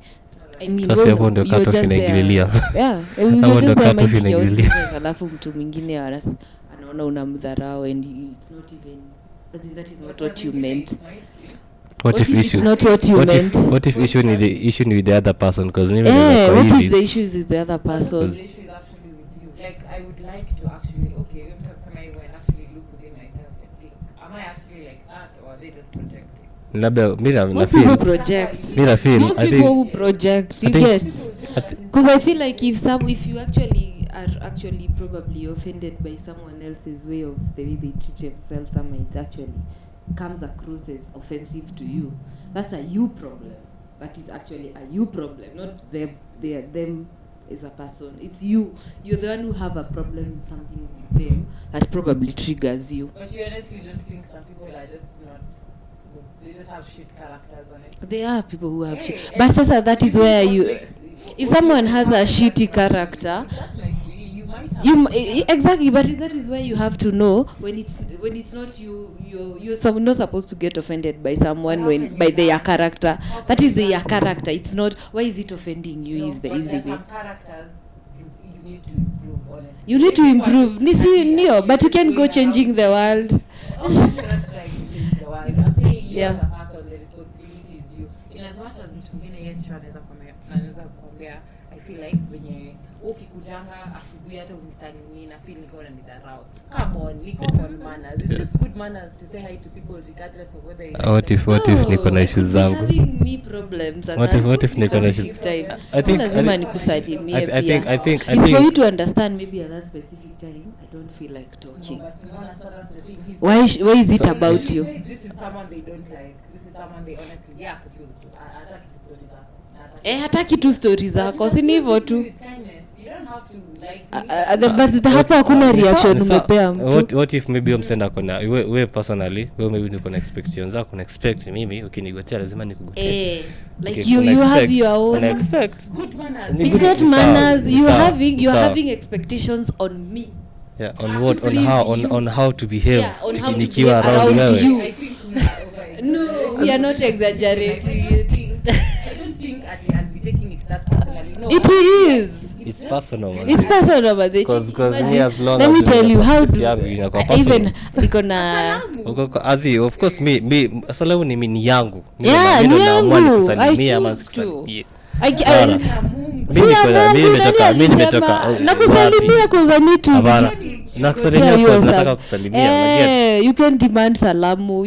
Speaker 2: I mean,
Speaker 3: Sasa hapo ndio
Speaker 2: you're
Speaker 3: cut off
Speaker 2: just there.
Speaker 3: inaingililia.
Speaker 2: Yeah,
Speaker 3: Hapo
Speaker 2: you're
Speaker 3: ndio
Speaker 2: just there
Speaker 3: cut off
Speaker 2: minding your own
Speaker 3: inaingililia.
Speaker 2: business, alafu mtu mwingine anaona unamdharau and it's not even, that is not what you meant.
Speaker 3: What if
Speaker 2: it's
Speaker 3: issue?
Speaker 2: not what you meant?
Speaker 3: What if issue with the other person? Because maybe
Speaker 2: Eh, what if
Speaker 3: hivi.
Speaker 2: the issue is with the other
Speaker 1: The
Speaker 2: person?
Speaker 1: issue is actually with you. Like, I would like to actually, okay, when I actually look within myself and think, am I actually like that, or are they just projecting?
Speaker 3: Labda mimi na
Speaker 2: Most
Speaker 3: feel.
Speaker 2: people project.
Speaker 3: Mimi na feel.
Speaker 2: Most
Speaker 3: I
Speaker 2: people
Speaker 3: think
Speaker 2: who project, you
Speaker 3: think-
Speaker 2: get. Because I feel like if you actually are actually probably offended by someone else's way of the way they treat themselves, it actually comes across as offensive to you. That's a you problem. That is actually a you problem, not them as a person. It's you. You're the one who have a problem with something with them that probably triggers you.
Speaker 1: But you honestly don't think some people are just not good. They just have shit characters on it.
Speaker 2: There are people who have
Speaker 1: Hey,
Speaker 2: shit. But sasa, that is where you, if someone has a shitty character,
Speaker 1: Definitely, you might have.
Speaker 2: exactly, but that is where you have to know when it's not you're not supposed to get offended by someone when by their character. That is their character. It's not, why is it offending you?
Speaker 1: No,
Speaker 2: Is the
Speaker 1: but
Speaker 2: is
Speaker 1: there are
Speaker 2: the way
Speaker 1: some characters you need to improve, honestly.
Speaker 2: you need to improve.
Speaker 1: Yeah,
Speaker 2: But you can go changing the world.
Speaker 1: Obviously, not trying to change the world. I'm saying you
Speaker 2: Yeah.
Speaker 1: as a person, the responsibility is you. In as much as mtu mwingine yes, sure anaweza kukwambia, I feel like venye ukikujanga asubuhi hata unisalimie na feel niko na midharau. Come on, ni common manners. It's just good manners to say hi to people regardless of whether you like
Speaker 3: What
Speaker 1: them.
Speaker 3: if niko na
Speaker 2: I
Speaker 3: issues
Speaker 2: could be
Speaker 3: zangu?
Speaker 2: having me problems at
Speaker 3: What
Speaker 2: that
Speaker 3: if niko na
Speaker 2: specific
Speaker 3: issues?
Speaker 2: time.
Speaker 3: I think-
Speaker 2: lazima
Speaker 3: I
Speaker 2: nikusalimie
Speaker 3: I think
Speaker 2: pia.
Speaker 3: I think I
Speaker 2: It's for you
Speaker 3: think
Speaker 2: to understand maybe at that specific time I don't feel like
Speaker 1: No,
Speaker 2: talking.
Speaker 1: but you understand that's the thing. He's
Speaker 2: Why is it
Speaker 3: So-
Speaker 2: about you?
Speaker 1: This is someone they don't like. This is someone they honestly, yeah, kufeel tu. Hataki tu story zako.
Speaker 2: Hataki tu story zako, si ni hivyo tu.
Speaker 1: With kindness. You don't have to like me.
Speaker 2: Basi hapo hakuna reaction umepea mtu.
Speaker 3: What if maybe umsenda kona we personally we maybe niko na expectations zako na expect mimi ukinigotea lazima nikugotea.
Speaker 2: Like you have your own.
Speaker 3: expect.
Speaker 1: Good manners.
Speaker 3: Ni
Speaker 2: It's
Speaker 3: good-
Speaker 2: not
Speaker 3: sawa,
Speaker 2: manners. You're
Speaker 3: sawa,
Speaker 2: having
Speaker 3: sawa.
Speaker 2: expectations on me.
Speaker 3: Yeah,
Speaker 2: I
Speaker 3: on
Speaker 2: have
Speaker 3: what
Speaker 2: to
Speaker 3: on
Speaker 2: please
Speaker 3: how
Speaker 2: you.
Speaker 3: on how to behave.
Speaker 2: Yeah, on how to
Speaker 3: nikiwa
Speaker 2: behave
Speaker 3: around
Speaker 2: around
Speaker 3: wewe.
Speaker 2: you.
Speaker 1: I think we are over.
Speaker 2: No, we are not exaggerating it.
Speaker 1: I don't think I'll be taking it that personally. No.
Speaker 2: It is.
Speaker 3: It's personal. man.
Speaker 2: It's personal, but they
Speaker 3: Because me
Speaker 2: imagine-
Speaker 3: as long
Speaker 2: let
Speaker 3: as
Speaker 2: me tell you how
Speaker 3: space
Speaker 2: do
Speaker 3: yangu inakuwa
Speaker 2: I
Speaker 3: personal.
Speaker 2: even niko na
Speaker 3: Azi, of course me salamu ni mimi yangu.
Speaker 2: Yeah,
Speaker 3: Mimi ndo
Speaker 2: ni
Speaker 3: naamua
Speaker 2: yangu.
Speaker 3: nikusalimie
Speaker 2: I
Speaker 3: ama
Speaker 2: choose to.
Speaker 3: sikusalimie.
Speaker 2: I-
Speaker 3: Mimi
Speaker 2: Si
Speaker 3: niko na-
Speaker 2: Mungu,
Speaker 3: mimi
Speaker 2: nani
Speaker 3: nimetoka- mimi
Speaker 2: alisema?
Speaker 3: nimetoka-
Speaker 2: Nakusalimia kwanza ni tu.
Speaker 3: Hapana. Nakusalimia
Speaker 2: Tell
Speaker 3: because
Speaker 2: yourself.
Speaker 3: nataka kusalimia. Unaget?
Speaker 2: You can demand salamu.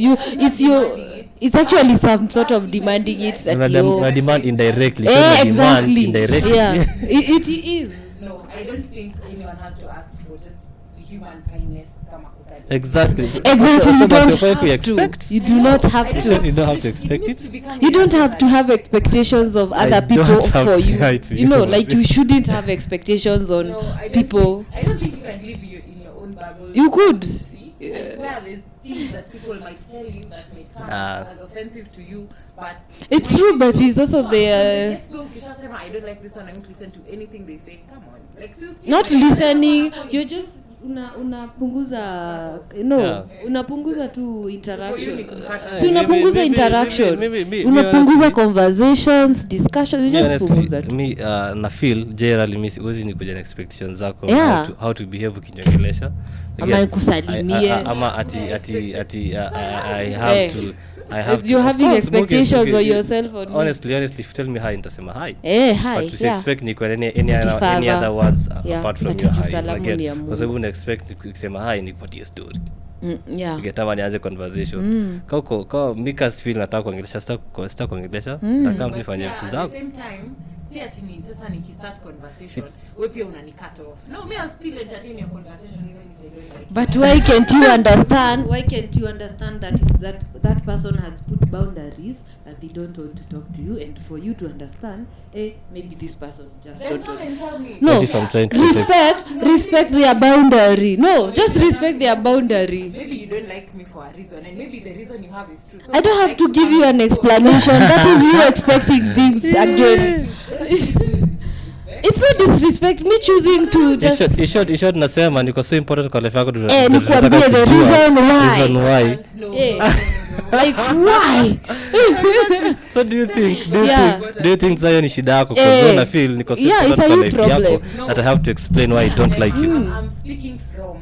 Speaker 2: It's actually some sort of demanding it at
Speaker 3: Una
Speaker 2: you.
Speaker 3: demand indirectly. So una demand
Speaker 2: Exactly.
Speaker 3: indirectly.
Speaker 2: Yeah. It is.
Speaker 1: No, I don't think anyone has to ask for just human kindness kama kusaidia.
Speaker 3: Exactly.
Speaker 2: Exactly.
Speaker 3: So
Speaker 2: You
Speaker 3: basi
Speaker 2: don't
Speaker 3: ufai
Speaker 2: have to.
Speaker 3: ku-expect.
Speaker 2: You do not have
Speaker 3: You said
Speaker 2: to.
Speaker 3: you don't have to expect it.
Speaker 2: You don't have to have expectations of
Speaker 3: I
Speaker 2: other people
Speaker 3: don't have
Speaker 2: for
Speaker 3: to
Speaker 2: you.
Speaker 3: say hi to
Speaker 2: You know,
Speaker 3: you.
Speaker 2: like you shouldn't have expectations on
Speaker 1: No, I don't
Speaker 2: people.
Speaker 1: Think, I don't think you can live in your own bubble.
Speaker 2: You could.
Speaker 1: See? I swear there's things that people might tell you that may come
Speaker 3: Ah.
Speaker 1: as offensive to you, but
Speaker 2: It's true, but it's also the
Speaker 1: Yes, no, ukishasema, I don't like this one, I won't listen to anything they say. Come on, like seriously,
Speaker 2: not
Speaker 1: like,
Speaker 2: listening.
Speaker 1: for
Speaker 2: You're just unapunguza
Speaker 3: Yeah.
Speaker 2: unapunguza tu interaction.
Speaker 1: Maybe-
Speaker 2: Si unapunguza
Speaker 3: maybe-
Speaker 2: interaction.
Speaker 3: maybe
Speaker 2: Unapunguza
Speaker 3: honestly-
Speaker 2: conversations, discussions, you just
Speaker 3: honestly,
Speaker 2: punguza tu.
Speaker 3: mi na feel generally mi siwezi ni kuja na expectations zako
Speaker 2: Yeah.
Speaker 3: how to behave ukiniongelesha.
Speaker 2: Ama
Speaker 3: Again,
Speaker 2: nikusalimie.
Speaker 3: ama ati I have
Speaker 2: Eh.
Speaker 3: to I have
Speaker 2: If you're
Speaker 3: of
Speaker 2: having
Speaker 3: course,
Speaker 2: expectations
Speaker 3: okay,
Speaker 2: on yourself or me.
Speaker 3: honestly if you tell me hi nitasema hi.
Speaker 2: Hi,
Speaker 3: But to
Speaker 2: yeah.
Speaker 3: expect ni kwa any
Speaker 2: Kifadha.
Speaker 3: other words
Speaker 2: Yeah,
Speaker 3: apart from
Speaker 2: ati
Speaker 3: your hi.
Speaker 2: salamu
Speaker 3: Again,
Speaker 2: ni ya
Speaker 3: kwa
Speaker 2: Mungu.
Speaker 3: sababu una expect kusema hi nikupatie story.
Speaker 2: Yeah.
Speaker 3: Ningetama nianze conversation. Kwa Mika's feel nataka kuongelesha sita kuongelesha. Nataka
Speaker 1: But
Speaker 3: mnifanye
Speaker 1: yeah,
Speaker 3: vitu
Speaker 1: at the
Speaker 3: zako.
Speaker 1: same time, si ati ni sasa nikistart conversation,
Speaker 3: It's-
Speaker 1: wewe pia unani cut off. No, me I'll still entertain your conversation even if I don't like it.
Speaker 2: But why can't you understand? Why can't you understand that person has put boundaries that they don't want to talk to you, and for you to understand, maybe this person just
Speaker 1: Then
Speaker 2: don't
Speaker 1: come
Speaker 2: want.
Speaker 1: and tell me.
Speaker 2: No,
Speaker 3: What if I'm trying to
Speaker 2: respect their boundary. No, just respect their boundary.
Speaker 1: Maybe you don't like me for a reason, and maybe the reason you have is true. So
Speaker 2: I don't have
Speaker 1: like
Speaker 2: to give you an explanation. That is you expecting things again. It's not disrespect. Me choosing to just
Speaker 3: In short nasema niko so important kwa life yako
Speaker 2: nikwambie the reason why.
Speaker 1: No,
Speaker 2: Eh.
Speaker 1: no, no, no.
Speaker 2: Like why?
Speaker 3: So do you
Speaker 2: Yeah.
Speaker 3: think Zion ni shida yako
Speaker 2: Eh.
Speaker 3: because una feel niko so
Speaker 2: Yeah,
Speaker 3: important
Speaker 2: it's a
Speaker 3: kwa
Speaker 2: you
Speaker 3: life
Speaker 2: problem.
Speaker 3: yako
Speaker 1: No.
Speaker 3: that I have to explain why I don't like you.
Speaker 1: I'm speaking from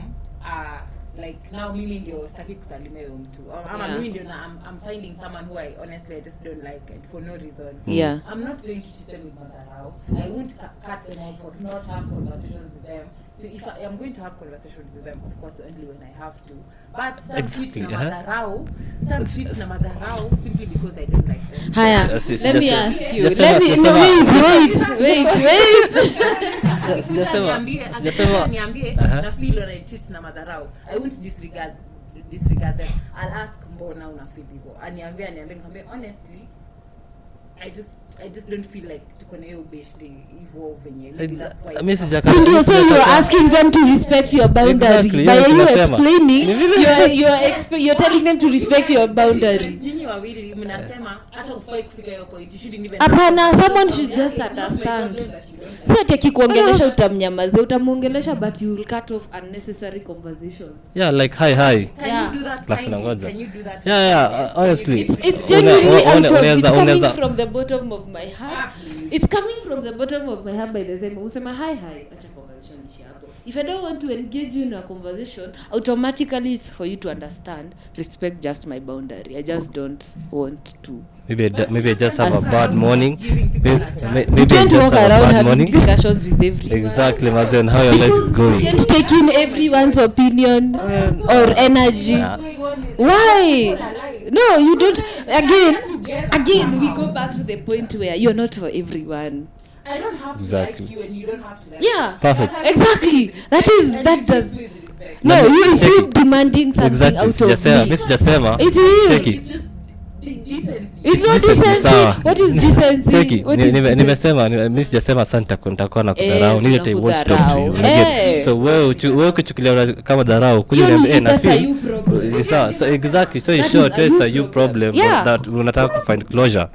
Speaker 1: like now mimi ndio sitaki kusalimia huyo mtu. Ama
Speaker 2: Yeah.
Speaker 1: mimi ndio I'm finding someone who I honestly I just don't like and for no reason.
Speaker 2: Yeah.
Speaker 1: I'm not going to treat them with madharau. I won't cut them off or not have conversations with them. So if I am going to have conversations with them, of course only when I have to. But start
Speaker 3: Exactly,
Speaker 1: treat na
Speaker 3: uh-huh.
Speaker 1: madharau. Start treat na madharau simply because I don't like them.
Speaker 2: Haya,
Speaker 3: Yes,
Speaker 2: let me
Speaker 3: just-
Speaker 2: ask you.
Speaker 3: just
Speaker 2: Let
Speaker 3: sema-
Speaker 2: me
Speaker 3: just
Speaker 2: no,
Speaker 3: sema-
Speaker 2: wait.
Speaker 3: Sijasema-
Speaker 1: Akikuja niambie
Speaker 3: Aha.
Speaker 1: na feel na treat na madharau. I won't disregard them. I'll ask mbona una feel hivyo. Aniambie nikamwambia honestly I just don't feel like tuko na hiyo beshte hivyo venye. Maybe that's why.
Speaker 3: Mimi sijaka-
Speaker 2: Ndio, so you are asking them to respect your boundary.
Speaker 3: Exactly,
Speaker 2: By
Speaker 3: yeah,
Speaker 2: you
Speaker 3: tunasema.
Speaker 2: explaining, you're telling them to respect your boundary.
Speaker 1: Nyinyi wawili mnasema hata ufai kufika hiyo point. You shouldn't even.
Speaker 2: Hapana, someone
Speaker 1: Yeah,
Speaker 2: should
Speaker 1: it's
Speaker 2: just
Speaker 1: not my
Speaker 2: understand.
Speaker 1: problem that you don't like.
Speaker 2: Si ati akikuongelesha utamnyamazia, utamuongelesha but you will cut off unnecessary conversations.
Speaker 3: Yeah, like hi.
Speaker 1: Can
Speaker 2: Yeah.
Speaker 1: you do that?
Speaker 3: Alafu
Speaker 1: kindly?
Speaker 3: nangoja.
Speaker 1: Can you do that?
Speaker 3: Yeah, honestly.
Speaker 2: It's genuinely out of, it's coming
Speaker 3: unaweza
Speaker 2: from the bottom of my heart. It's coming from the bottom of my heart by the same. Usema hi, acha conversation ishi hapo. If I don't want to engage you in a conversation, automatically it's for you to understand, respect just my boundary. I just don't want to.
Speaker 3: Maybe I just have a bad morning.
Speaker 2: You
Speaker 3: Maybe I
Speaker 2: can't
Speaker 3: just
Speaker 2: walk
Speaker 3: have a
Speaker 2: around
Speaker 3: bad
Speaker 2: having
Speaker 3: morning.
Speaker 2: discussions with everyone.
Speaker 3: Exactly, Mazen, how your life is
Speaker 2: You
Speaker 3: going.
Speaker 2: can't take in everyone's opinion or energy.
Speaker 3: Yeah.
Speaker 2: Why? No, you don't. Again, we go back to the point where you're not for everyone.
Speaker 1: I don't have to
Speaker 3: Exactly.
Speaker 1: like you and you don't have to like
Speaker 2: Yeah.
Speaker 1: me.
Speaker 3: Perfect.
Speaker 1: That's how
Speaker 2: Exactly.
Speaker 1: you
Speaker 2: That
Speaker 1: respect.
Speaker 2: is-
Speaker 1: And
Speaker 2: that
Speaker 1: you
Speaker 2: does-
Speaker 1: treat with respect.
Speaker 2: No, you
Speaker 3: Check
Speaker 2: keep
Speaker 3: it.
Speaker 2: demanding something
Speaker 3: Exactly,
Speaker 2: out of
Speaker 3: sijasema,
Speaker 2: me.
Speaker 3: mi sijasema.
Speaker 2: It is.
Speaker 3: Cheki.
Speaker 1: It's just decency.
Speaker 2: It's not
Speaker 3: Decency,
Speaker 2: decency.
Speaker 3: sawa.
Speaker 2: What is decency?
Speaker 3: Cheki,
Speaker 2: What is decency?
Speaker 3: nimesema mi sijasema sana nitakuwa na kudharau. Nile I won't talk to you.
Speaker 2: tunakudharau.
Speaker 3: Again, so wewe ukichukulia kama dharau kuja
Speaker 2: Hiyo ni-
Speaker 3: niambie na
Speaker 2: that's a
Speaker 3: feel.
Speaker 2: you problem.
Speaker 3: Sawa, so exactly. So in
Speaker 2: That is
Speaker 3: short,
Speaker 2: a
Speaker 3: it's
Speaker 2: you
Speaker 3: a you problem
Speaker 2: Yeah.
Speaker 3: that unataka kufind closure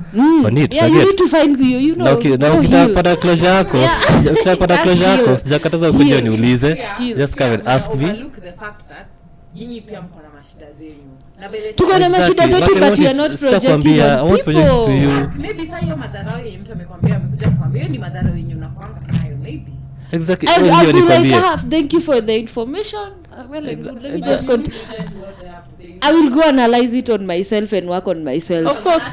Speaker 3: on it.
Speaker 2: Yeah, you
Speaker 3: Forget.
Speaker 2: need to find you know.
Speaker 3: Na
Speaker 2: go
Speaker 3: ukitaka
Speaker 2: heal.
Speaker 3: kupata closure yako,
Speaker 2: Yeah.
Speaker 3: ukitaka kupata closure
Speaker 2: Heal.
Speaker 3: yako, sijakataza ukuje
Speaker 2: Heal.
Speaker 3: uniulize.
Speaker 1: Yeah.
Speaker 3: Just come and
Speaker 1: Yeah,
Speaker 3: ask me.
Speaker 1: overlook the fact that nyinyi pia mko na mashida zenyu. Na by the
Speaker 2: Tuko
Speaker 1: time-
Speaker 2: na mashida
Speaker 3: Exactly.
Speaker 2: zetu,
Speaker 3: I
Speaker 2: but
Speaker 3: want
Speaker 2: you are
Speaker 3: it-
Speaker 2: not
Speaker 3: sitakwambia,
Speaker 2: projecting
Speaker 3: I
Speaker 2: on
Speaker 3: won't project to
Speaker 2: people.
Speaker 3: you.
Speaker 1: Maybe saa hiyo madharau yenye mtu amekwambia amekuja kukwambia hiyo ni madharau yenye unakwanga nayo maybe.
Speaker 3: Exactly.
Speaker 2: I'll
Speaker 3: Hiyo
Speaker 2: be like,
Speaker 3: nikwambie.
Speaker 2: thank you for the information. Well and good. Let me just
Speaker 1: But you
Speaker 2: continue.
Speaker 1: listen to what they have to say.
Speaker 2: I will go analyze it on myself and work on myself.
Speaker 3: Of course.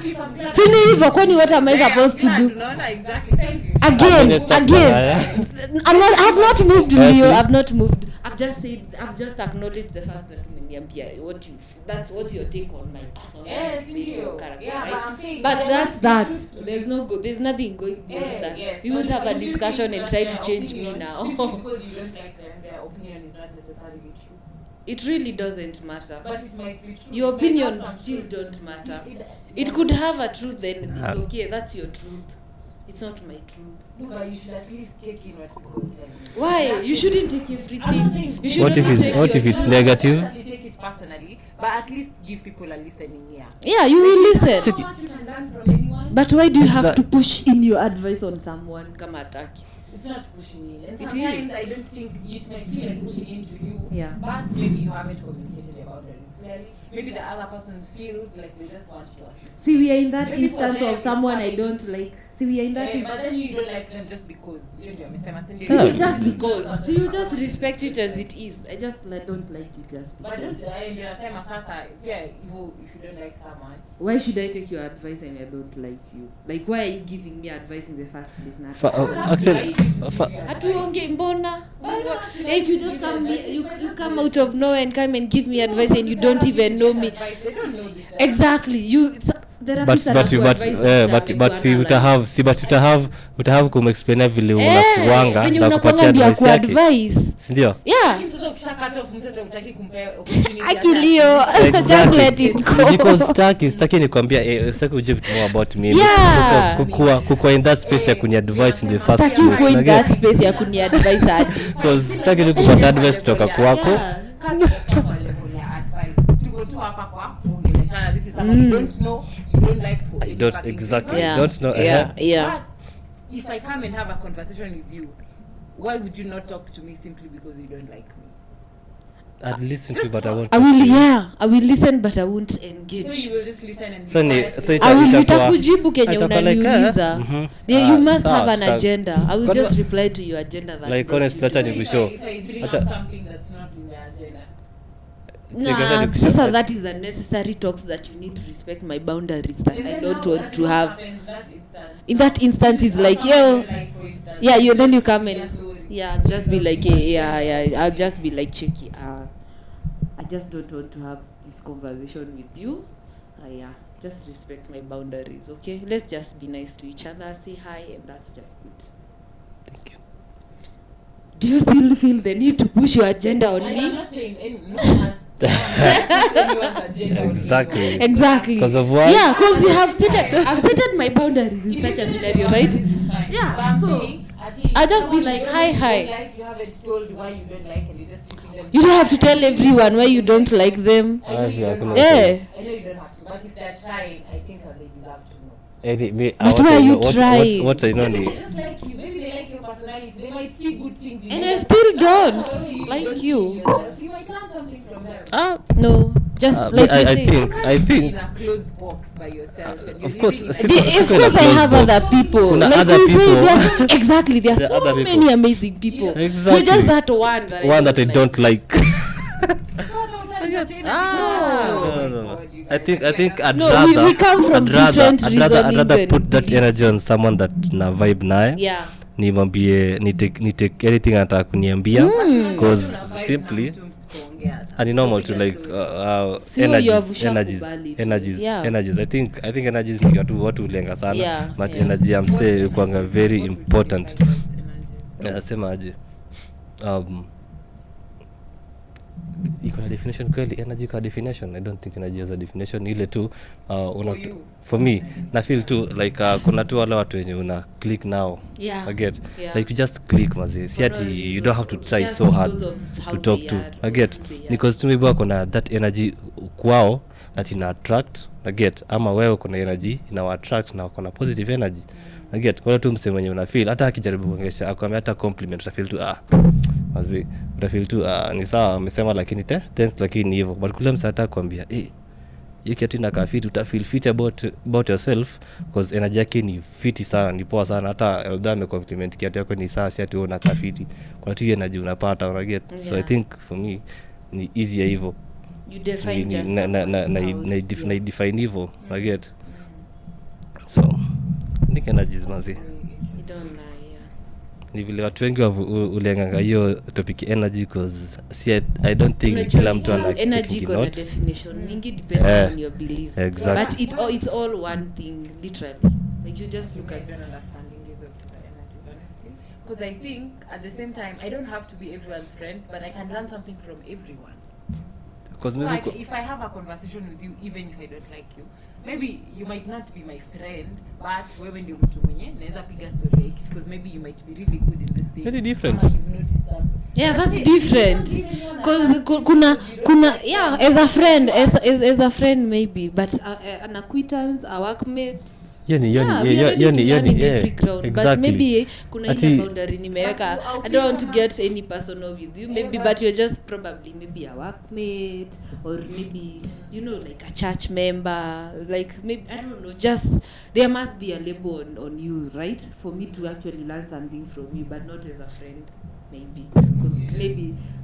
Speaker 2: Sini hivyo, kwani what am I supposed to do?
Speaker 1: Unaona, exactly. Thank you.
Speaker 2: Again. I have not moved,
Speaker 3: Yes,
Speaker 2: Leo.
Speaker 3: me.
Speaker 2: I've not moved. I've just acknowledged the fact that umeniambia what you. That's what your take on my
Speaker 1: Yes,
Speaker 2: personality
Speaker 1: ndio.
Speaker 2: or character,
Speaker 1: Yeah,
Speaker 2: right?
Speaker 1: but I'm saying
Speaker 2: But
Speaker 1: there
Speaker 2: that's
Speaker 1: must
Speaker 2: that.
Speaker 1: be truth to
Speaker 2: There's
Speaker 1: it.
Speaker 2: no good. There's nothing going beyond that.
Speaker 1: Yes.
Speaker 2: We won't have a
Speaker 1: But you
Speaker 2: discussion
Speaker 1: think
Speaker 2: and
Speaker 1: that
Speaker 2: try to
Speaker 1: their
Speaker 2: change me
Speaker 1: opinion-
Speaker 2: now.
Speaker 1: simply because you don't like them, their opinion is not necessarily true.
Speaker 2: It really doesn't matter.
Speaker 1: But it might be true.
Speaker 2: Your
Speaker 1: It might
Speaker 2: opinion
Speaker 1: have some
Speaker 2: still
Speaker 1: truth.
Speaker 2: don't matter.
Speaker 1: It-
Speaker 2: It could have a truth, then it's
Speaker 3: Ah.
Speaker 2: okay. That's your truth. It's not my truth.
Speaker 1: No, but you should at least take in what people tell you.
Speaker 2: Why?
Speaker 1: That's
Speaker 2: You
Speaker 1: it.
Speaker 2: shouldn't take
Speaker 1: I'm not
Speaker 2: everything.
Speaker 1: saying-
Speaker 2: You should
Speaker 3: What if
Speaker 2: only
Speaker 3: it's-
Speaker 2: take
Speaker 3: what
Speaker 2: your
Speaker 3: if it's
Speaker 2: truth.
Speaker 3: negative?
Speaker 1: That you take it personally, but at least give people a listening ear.
Speaker 2: Yeah, you will
Speaker 1: There's
Speaker 2: listen.
Speaker 1: so much you can learn from anyone.
Speaker 2: But why do you have
Speaker 3: Exact-
Speaker 2: to push in your advice on someone kama ataki?
Speaker 1: It's not pushing in. And
Speaker 2: It
Speaker 1: sometimes
Speaker 2: is.
Speaker 1: I don't think it might feel like pushing into you.
Speaker 2: Yeah.
Speaker 1: But maybe you haven't communicated your boundaries clearly. Maybe the other person feels like they just want to assist.
Speaker 2: See, we are in that
Speaker 1: Maybe for
Speaker 2: instance
Speaker 1: them
Speaker 2: of
Speaker 1: it's
Speaker 2: someone I
Speaker 1: fine.
Speaker 2: don't like. See, we are in that
Speaker 1: But
Speaker 2: instance.
Speaker 1: then you don't like them just because. You know, Mr.
Speaker 2: See, just because. So you just respect it as it is. I just don't like it just
Speaker 1: But
Speaker 2: because.
Speaker 1: don't ndio nasema sasa pia hivyo if you don't like someone.
Speaker 2: Why should I take your advice and I don't like you? Like, why are you giving me advice in the first place?
Speaker 3: Actually,
Speaker 2: Hatuonge mbona? Like you just come, you come out of nowhere and come and give me advice and you don't even know me.
Speaker 1: They don't know this.
Speaker 2: Exactly. You.
Speaker 3: but see utahave kumexplainia vile unakuanga
Speaker 2: venye
Speaker 3: na
Speaker 2: unakuanga
Speaker 3: kupatia
Speaker 2: ndio
Speaker 3: advice yake,
Speaker 2: kuadvise.
Speaker 3: si ndio?
Speaker 2: Yeah.
Speaker 1: Sasa ukishakata off mtoto utaki kumpa opportunity.
Speaker 2: Akilio. Just let it go.
Speaker 3: Because staki nikwambia sitaki uje vitu more about me.
Speaker 2: Yeah.
Speaker 3: Kukua in that space ya kuni advice in the first
Speaker 2: Taki uko in
Speaker 3: place.
Speaker 2: that space ya kuni advise hadi.
Speaker 3: Because staki ni kupata advice kutoka kwako.
Speaker 2: Yeah.
Speaker 1: Kama level ya advice. Tuko tu hapa kwa kuongeleshana. This is someone you don't know, you don't like for
Speaker 3: I don't
Speaker 1: any
Speaker 3: exactly.
Speaker 2: Yeah.
Speaker 3: Don't know.
Speaker 2: Yeah.
Speaker 1: But if I come and have a conversation with you, why would you not talk to me simply because you don't like me?
Speaker 3: I'd listen to you, but I won't.
Speaker 2: I will listen but I won't
Speaker 1: So
Speaker 2: engage.
Speaker 1: you will just listen and
Speaker 3: So
Speaker 1: be
Speaker 3: ni-
Speaker 1: quiet.
Speaker 3: so
Speaker 2: I will
Speaker 3: itakuwa-
Speaker 2: nitakujibu kenye
Speaker 3: itakuwa like,
Speaker 2: unaniuliza.
Speaker 3: mhm.
Speaker 2: Yeah, you must
Speaker 3: Sawa,
Speaker 2: have an
Speaker 3: sawa.
Speaker 2: agenda. I will
Speaker 3: Kwanza-
Speaker 2: just reply to your agenda that
Speaker 3: Like,
Speaker 2: brought
Speaker 3: honestly,
Speaker 2: you
Speaker 3: acha
Speaker 2: to
Speaker 3: ni-
Speaker 2: me.
Speaker 1: So if I bring up
Speaker 3: Acha-
Speaker 1: something that's not in the agenda.
Speaker 2: Nah, sasa that is unnecessary talks that you need to respect my boundaries that I don't want to have. In that instance is like, yo, yeah, you then you come and just be like, yeah, I'll just be like, cheeky. I just don't want to have this conversation with you. Yeah, just respect my boundaries, okay? Let's just be nice to each other, say hi, and that's just it.
Speaker 3: Thank you.
Speaker 2: Do you still feel the need to push your agenda on
Speaker 1: I'm
Speaker 2: me?
Speaker 1: not saying no one has anyone's agenda on
Speaker 3: Exactly.
Speaker 1: anyone.
Speaker 2: Exactly.
Speaker 3: Because of what?
Speaker 2: Yeah, because I've stated my boundaries in such a scenario, right? Yeah,
Speaker 1: But I'm
Speaker 2: so
Speaker 1: saying, at least
Speaker 2: I'll just be
Speaker 1: someone
Speaker 2: like,
Speaker 1: you
Speaker 2: hi,
Speaker 1: don't
Speaker 2: hi.
Speaker 1: like, you haven't told why you don't like and you're just treating them.
Speaker 2: you don't have to tell everyone why you don't like them.
Speaker 1: I know you don't have to.
Speaker 2: Yeah.
Speaker 1: I know you don't have to, but if they're trying, I think they deserve to know.
Speaker 2: But why are you trying?
Speaker 3: What I know
Speaker 1: They
Speaker 3: ni
Speaker 1: just like you. Maybe they like your personality. They might see good things in
Speaker 2: And
Speaker 1: you.
Speaker 2: I still don't
Speaker 1: That's how
Speaker 2: like
Speaker 1: don't
Speaker 2: you.
Speaker 1: see yourself. You might learn something from them.
Speaker 2: No, just like you
Speaker 3: I
Speaker 2: say.
Speaker 3: think
Speaker 1: In a closed box by yourself. And you're
Speaker 3: of course,
Speaker 1: living
Speaker 3: si-
Speaker 1: like-
Speaker 2: Of course, I have other people.
Speaker 3: Kuna
Speaker 2: like
Speaker 3: other
Speaker 2: we say,
Speaker 3: people.
Speaker 2: exactly. There
Speaker 3: There
Speaker 2: are
Speaker 3: are
Speaker 2: so
Speaker 3: other
Speaker 2: many
Speaker 3: people.
Speaker 2: amazing people.
Speaker 3: Exactly.
Speaker 2: You're just that one that
Speaker 3: one that I
Speaker 2: like.
Speaker 3: don't like.
Speaker 2: No.
Speaker 3: I think I'd
Speaker 2: No,
Speaker 3: rather
Speaker 2: we come from different
Speaker 3: I'd rather
Speaker 2: reasonings
Speaker 3: put
Speaker 2: and
Speaker 3: that
Speaker 2: beliefs.
Speaker 3: energy on someone that na vibe naye.
Speaker 2: Yeah.
Speaker 3: Nimwambie ni take anything anataka kuniambia because simply and it's normal to like
Speaker 2: Sio you have
Speaker 3: energies
Speaker 2: Yeah.
Speaker 3: energies I think energies ni watu ulenga sana
Speaker 2: Yeah,
Speaker 3: but
Speaker 2: yeah.
Speaker 3: energy I'm say kwanga very important. Nasema aje iko na definition kweli energy kwa definition? I don't think energy has a definition ile tu for me na feel tu like kuna tu wale watu wenye una click now.
Speaker 2: Yeah.
Speaker 3: I get
Speaker 2: Yeah.
Speaker 3: like you just click mazi si ati you don't have to try so hard to talk to. I get because to me bwa kuna that energy kwao that ina attract. I get ama wewe kuna energy ina attract na kuna positive energy. I get kwa tu msemo wenye una feel hata akijaribu kuongesha akwambia hata compliment utafeel tu mazi utafeel tu ni sawa amesema lakini thanks lakini hivyo but kule msata kwambia hiyo kitu inakaa fit utafeel fit about yourself because energy yake ni fiti sana ni poa sana hata Elda amecompliment kiatu yako ni sawa si ati wewe unakaa fiti kuna tu energy unapata una get so I think for me ni easier hivyo
Speaker 2: You define just
Speaker 3: na define hivyo I get so I think energies mazi
Speaker 2: You don't lie, yeah.
Speaker 3: ni vile watu wengi ulenganga hiyo topic energy cause see I don't think
Speaker 2: Unajua,
Speaker 3: kila mtu ana
Speaker 2: energy
Speaker 3: take
Speaker 2: got a
Speaker 3: note.
Speaker 2: definition mingi depending on your belief.
Speaker 3: Exactly.
Speaker 2: But it's all one thing literally. Like you just look
Speaker 1: I
Speaker 2: at
Speaker 1: don't understand English of the energies, honestly. Because I think at the same time, I don't have to be everyone's friend, but I can learn something from everyone.
Speaker 3: Cause
Speaker 1: So
Speaker 3: maybe
Speaker 1: if I have a conversation with you, even if I don't like you, maybe you might not be my friend, but wewe ndio mtu mwenye naweza piga story like because maybe you might be really good in this thing.
Speaker 3: Very different.
Speaker 1: Ama you've noticed that.
Speaker 2: yeah, that's different. Because kuna yeah, as a friend maybe, but an acquaintance, a workmate, Yeah, we already learn in every ground, but
Speaker 3: exactly.
Speaker 2: maybe kuna ile
Speaker 3: Ati-
Speaker 2: boundary nimeweka. I don't want to get any personal with you, maybe, but you're just probably maybe a workmate, or maybe, you know, like a church member, like maybe, I don't know, just there must be a label on you, right, for me to actually learn something from you, but not as a friend, maybe, because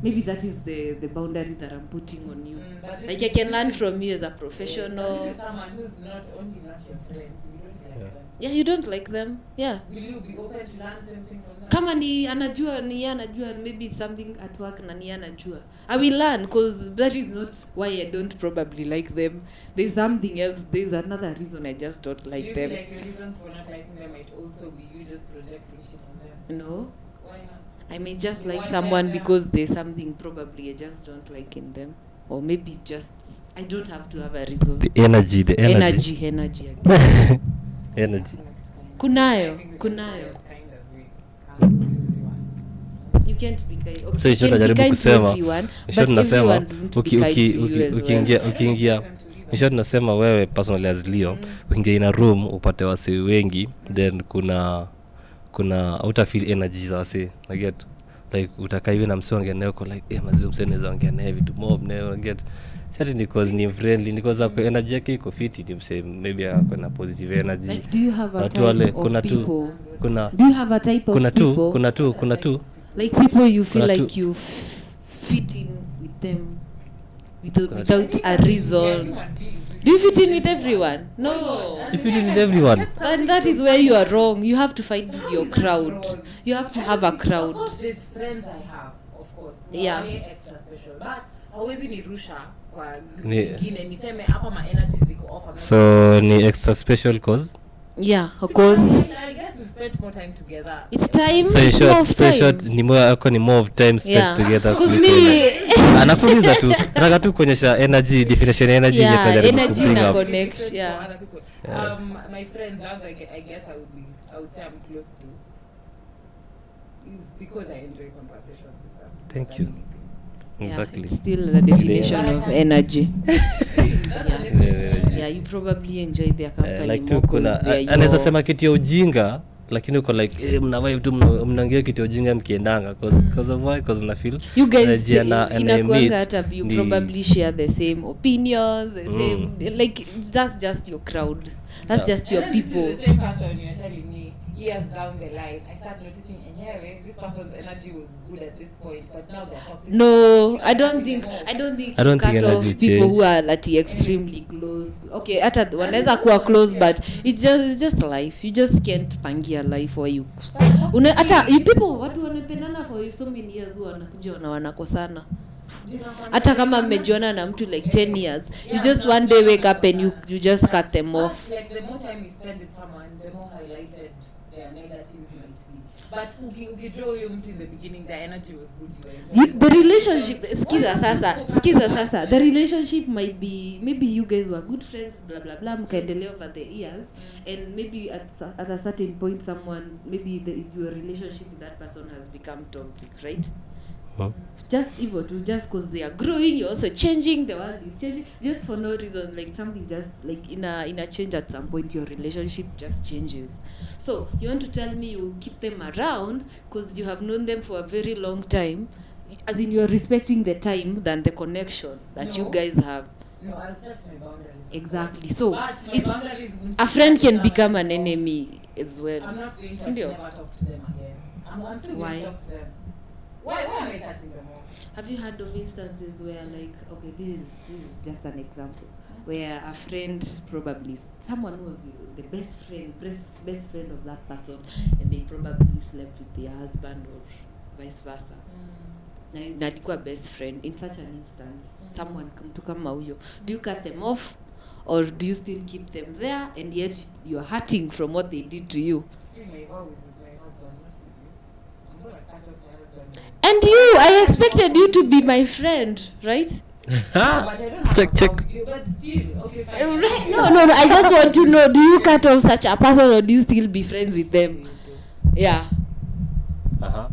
Speaker 2: maybe that is the boundary that I'm putting on you.
Speaker 1: But this
Speaker 2: Like I can learn from you as a professional.
Speaker 1: This is someone who's not only not your friend, you don't like them.
Speaker 2: Yeah, you don't like them. Yeah.
Speaker 1: Will you be open to learn something from them?
Speaker 2: Kama ni anajua, ni yeye anajua, maybe it's something at work na ni yeye anajua, I will learn, because that is not why I don't probably like them. There's something else, there's another reason I just don't
Speaker 1: Do
Speaker 2: like
Speaker 1: you
Speaker 2: them.
Speaker 1: feel like your reasons for not liking them might also be you just projecting shit on them?
Speaker 2: No,
Speaker 1: Why not?
Speaker 2: I may just
Speaker 1: You
Speaker 2: like
Speaker 1: want
Speaker 2: someone
Speaker 1: them, yeah.
Speaker 2: because there's something probably I just don't like in them, or maybe just I don't have to have a reason.
Speaker 3: the energy
Speaker 2: Energy
Speaker 3: energy.
Speaker 2: Kunayo,
Speaker 1: I think we
Speaker 2: kunayo.
Speaker 1: can be as kind as we can to everyone.
Speaker 2: You can't be kind. Okay,
Speaker 3: So
Speaker 2: you
Speaker 3: ishota
Speaker 2: can be
Speaker 3: jaribu
Speaker 2: kind to
Speaker 3: kusema
Speaker 2: everyone,
Speaker 3: ishota
Speaker 2: but
Speaker 3: nasema
Speaker 2: everyone won't be kind to you as well.
Speaker 3: ukiingia ishota nasema wewe personally as Leo ukiingia in a room upate wasi wengi, then kuna uta feel energy za wasi, I get like utakaa hivi na msee ongea naye uko like mazio msee anaweza ongea naye vitu mob naye, get certain because ni friendly, because ako energy yake iko fit, ni msee maybe ako na positive energy.
Speaker 2: Like, do you have a
Speaker 3: Watu
Speaker 2: type
Speaker 3: wale
Speaker 2: of
Speaker 3: kuna tu
Speaker 2: people?
Speaker 3: kuna
Speaker 2: Do you have a type of
Speaker 3: kuna
Speaker 2: people?
Speaker 3: tu kuna tu
Speaker 2: Like people you feel
Speaker 3: kuna
Speaker 2: like
Speaker 3: tu-
Speaker 2: you fit in with them
Speaker 3: Kuna
Speaker 2: without a reason. Do you fit in with everyone? No.
Speaker 3: if you deal with everyone.
Speaker 2: That is where you are wrong. You have to fight with your crowd. You have to have a
Speaker 1: Of
Speaker 2: crowd.
Speaker 1: course, there's friends I have, of course.
Speaker 2: Yeah.
Speaker 1: Wale extra special. But hawezi nirusha kwa
Speaker 3: Ni-
Speaker 1: nyingine niseme hapa ma energy ziko off.
Speaker 3: So ni extra special cause.
Speaker 2: Yeah, of course.
Speaker 1: I guess we spent more time together.
Speaker 2: It's time.
Speaker 3: So in
Speaker 2: it's
Speaker 3: short,
Speaker 2: more of
Speaker 3: stay
Speaker 2: time.
Speaker 3: short, ni more of time spent
Speaker 2: Yeah.
Speaker 3: together.
Speaker 2: 'Cause
Speaker 3: kuliko
Speaker 2: me-
Speaker 3: ile- Anakuuliza tu, nataka tu kuonyesha energy, definition ya energy
Speaker 2: Yeah,
Speaker 3: yenye tunajaribu
Speaker 2: energy
Speaker 3: kubring
Speaker 2: na
Speaker 3: up.
Speaker 2: connect,
Speaker 1: Different
Speaker 2: yeah.
Speaker 1: for other people.
Speaker 3: Yeah.
Speaker 1: My friends, I guess I would say I'm close to, is because I enjoy conversations with them.
Speaker 3: Thank you.
Speaker 2: Yeah,
Speaker 3: Exactly.
Speaker 2: it's still the definition
Speaker 1: Yeah.
Speaker 2: of energy.
Speaker 1: Really, that's
Speaker 2: Yeah.
Speaker 1: the definition.
Speaker 2: Yeah, you probably enjoy their company
Speaker 3: Like
Speaker 2: more
Speaker 3: tu kuna
Speaker 2: 'cause they're
Speaker 3: anaweza
Speaker 2: your-
Speaker 3: sema kitu ya ujinga lakini uko like mna vibe tu mnaongea kitu ya ujinga mkiendanga cause of why, cause na feel
Speaker 2: you guys
Speaker 3: energy ana meet
Speaker 2: inakuanga hata you
Speaker 3: ni-
Speaker 2: probably share the same opinions, the same, like that's just your crowd, that's
Speaker 3: Yeah.
Speaker 2: just your
Speaker 1: And then this
Speaker 2: people.
Speaker 1: is the same person you're telling me years down the line. I start noticing, anyway, this person's energy was good at this point, but now they're toxic.
Speaker 2: No, I don't think
Speaker 3: I don't
Speaker 2: you
Speaker 3: think
Speaker 2: cut off
Speaker 3: energy
Speaker 2: people
Speaker 3: change.
Speaker 2: who are like extremely close. Okay, hata wanaweza kuwa close, but it's just life. You just can't pangia life where you hata you people watu wanapendana for so many years huwa wanakuja wanakosana. Hata kama mmejuana na mtu like 10 years, you just one day wake up and you just cut them off.
Speaker 1: But, like, the more time you spend with someone, the more highlighted their negatives might be. But ukidraw huyo mtu in the beginning, their energy was good. You were
Speaker 2: The relationship, skiza sasa, the relationship might be, maybe you guys were good friends, blah blah blah, mkaendelea over the years, and maybe at a certain point someone, maybe your relationship with that person has become toxic, right?
Speaker 3: Huh?
Speaker 2: Just evil to just because they are growing, you're also changing, the world is changing, just for no reason, like something just like in a change at some point, your relationship just changes. So you want to tell me you keep them around because you have known them for a very long time, as in you're respecting the time than the connection that you
Speaker 1: No.
Speaker 2: guys have.
Speaker 1: No, I'll set my boundaries.
Speaker 2: Exactly. So
Speaker 1: But my
Speaker 2: it's
Speaker 1: boundaries won't
Speaker 2: a friend can
Speaker 1: change.
Speaker 2: become an enemy as well.
Speaker 1: I'm not going to
Speaker 2: Sindio?
Speaker 1: never talk to them again. I'm still
Speaker 2: Why?
Speaker 1: going to talk to them. Why am I touching them all?
Speaker 2: Have you heard of instances where, like, okay, this is just an example, where a friend, probably someone who was the best friend of that person, and they probably slept with their husband or vice versa. Na alikuwa best friend. In such an instance, someone mtu kama huyo, do you cut them off, or do you still keep them there, and yet you're hurting from what they did to you?
Speaker 1: My vow is with my husband, not with you. I'm going to cut off my husband.
Speaker 2: And you, I expected you to be my friend, right?
Speaker 1: But I don't have
Speaker 3: Check,
Speaker 1: a
Speaker 3: check.
Speaker 1: vow with you, but still, okay, fine.
Speaker 2: Right? No. I just want to know: do you cut off such a person, or do you still be friends with them? Yeah.
Speaker 3: Uh-huh.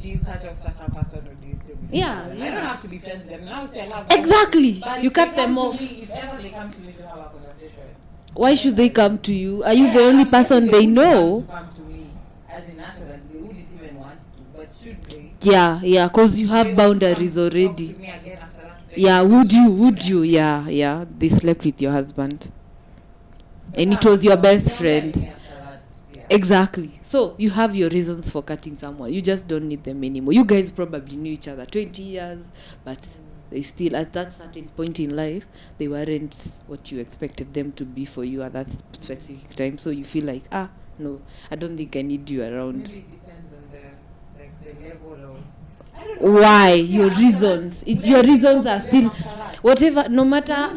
Speaker 1: Do you cut off such a person or do you still be friends
Speaker 2: Yeah,
Speaker 1: with them? I
Speaker 2: yeah.
Speaker 1: don't have to be friends with them. Now say I love
Speaker 2: Exactly.
Speaker 1: But
Speaker 2: You
Speaker 1: if
Speaker 2: cut
Speaker 1: they
Speaker 2: them
Speaker 1: come to
Speaker 2: off.
Speaker 1: me, if ever they come to me to have a conversation,
Speaker 2: Why should they come to you? Are you the only person they know?
Speaker 1: Come to me as in naturally, they wouldn't even want to, but should they?
Speaker 2: Yeah, because you
Speaker 1: They
Speaker 2: have
Speaker 1: would
Speaker 2: boundaries
Speaker 1: come talk
Speaker 2: already.
Speaker 1: to me again after that.
Speaker 2: Yeah, would you? Yeah. They slept with your husband. And it was your best friend. Exactly. So you have your reasons for cutting someone. You just don't need them anymore. You guys probably knew each other 20 years, but they still, at that certain point in life, they weren't what you expected them to be for you at that specific time. So you feel like, no, I don't think I need you around.
Speaker 1: Maybe it depends on the level of. I don't know.
Speaker 2: Why? Your reasons. Your reasons are still whatever. No matter.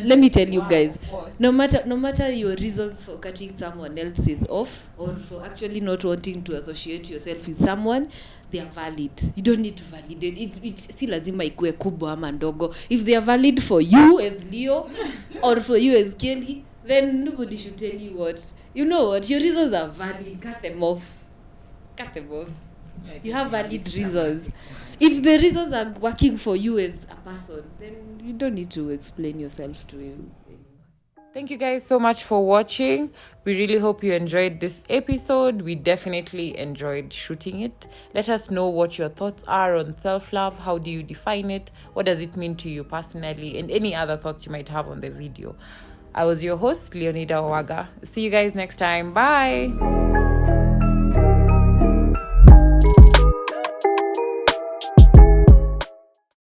Speaker 2: Let me tell you guys. No matter your reasons for cutting someone else's off, or for actually not wanting to associate yourself with someone, they are valid. You don't need to validate. It's si lazima ikue kubwa ama ndogo. If they are valid for you as Leo, or for you as Kelly, then nobody should tell you what. You know what? Your reasons are valid. Cut them off. You have valid reasons. If the reasons are working for you as a person, then you don't need to explain yourself to him.
Speaker 1: Thank you guys so much for watching. We really hope you enjoyed this episode. We definitely enjoyed shooting it. Let us know what your thoughts are on self-love. How do you define it? What does it mean to you personally? And any other thoughts you might have on the video. I was your host, Leonida Owaga. See you guys next time. Bye.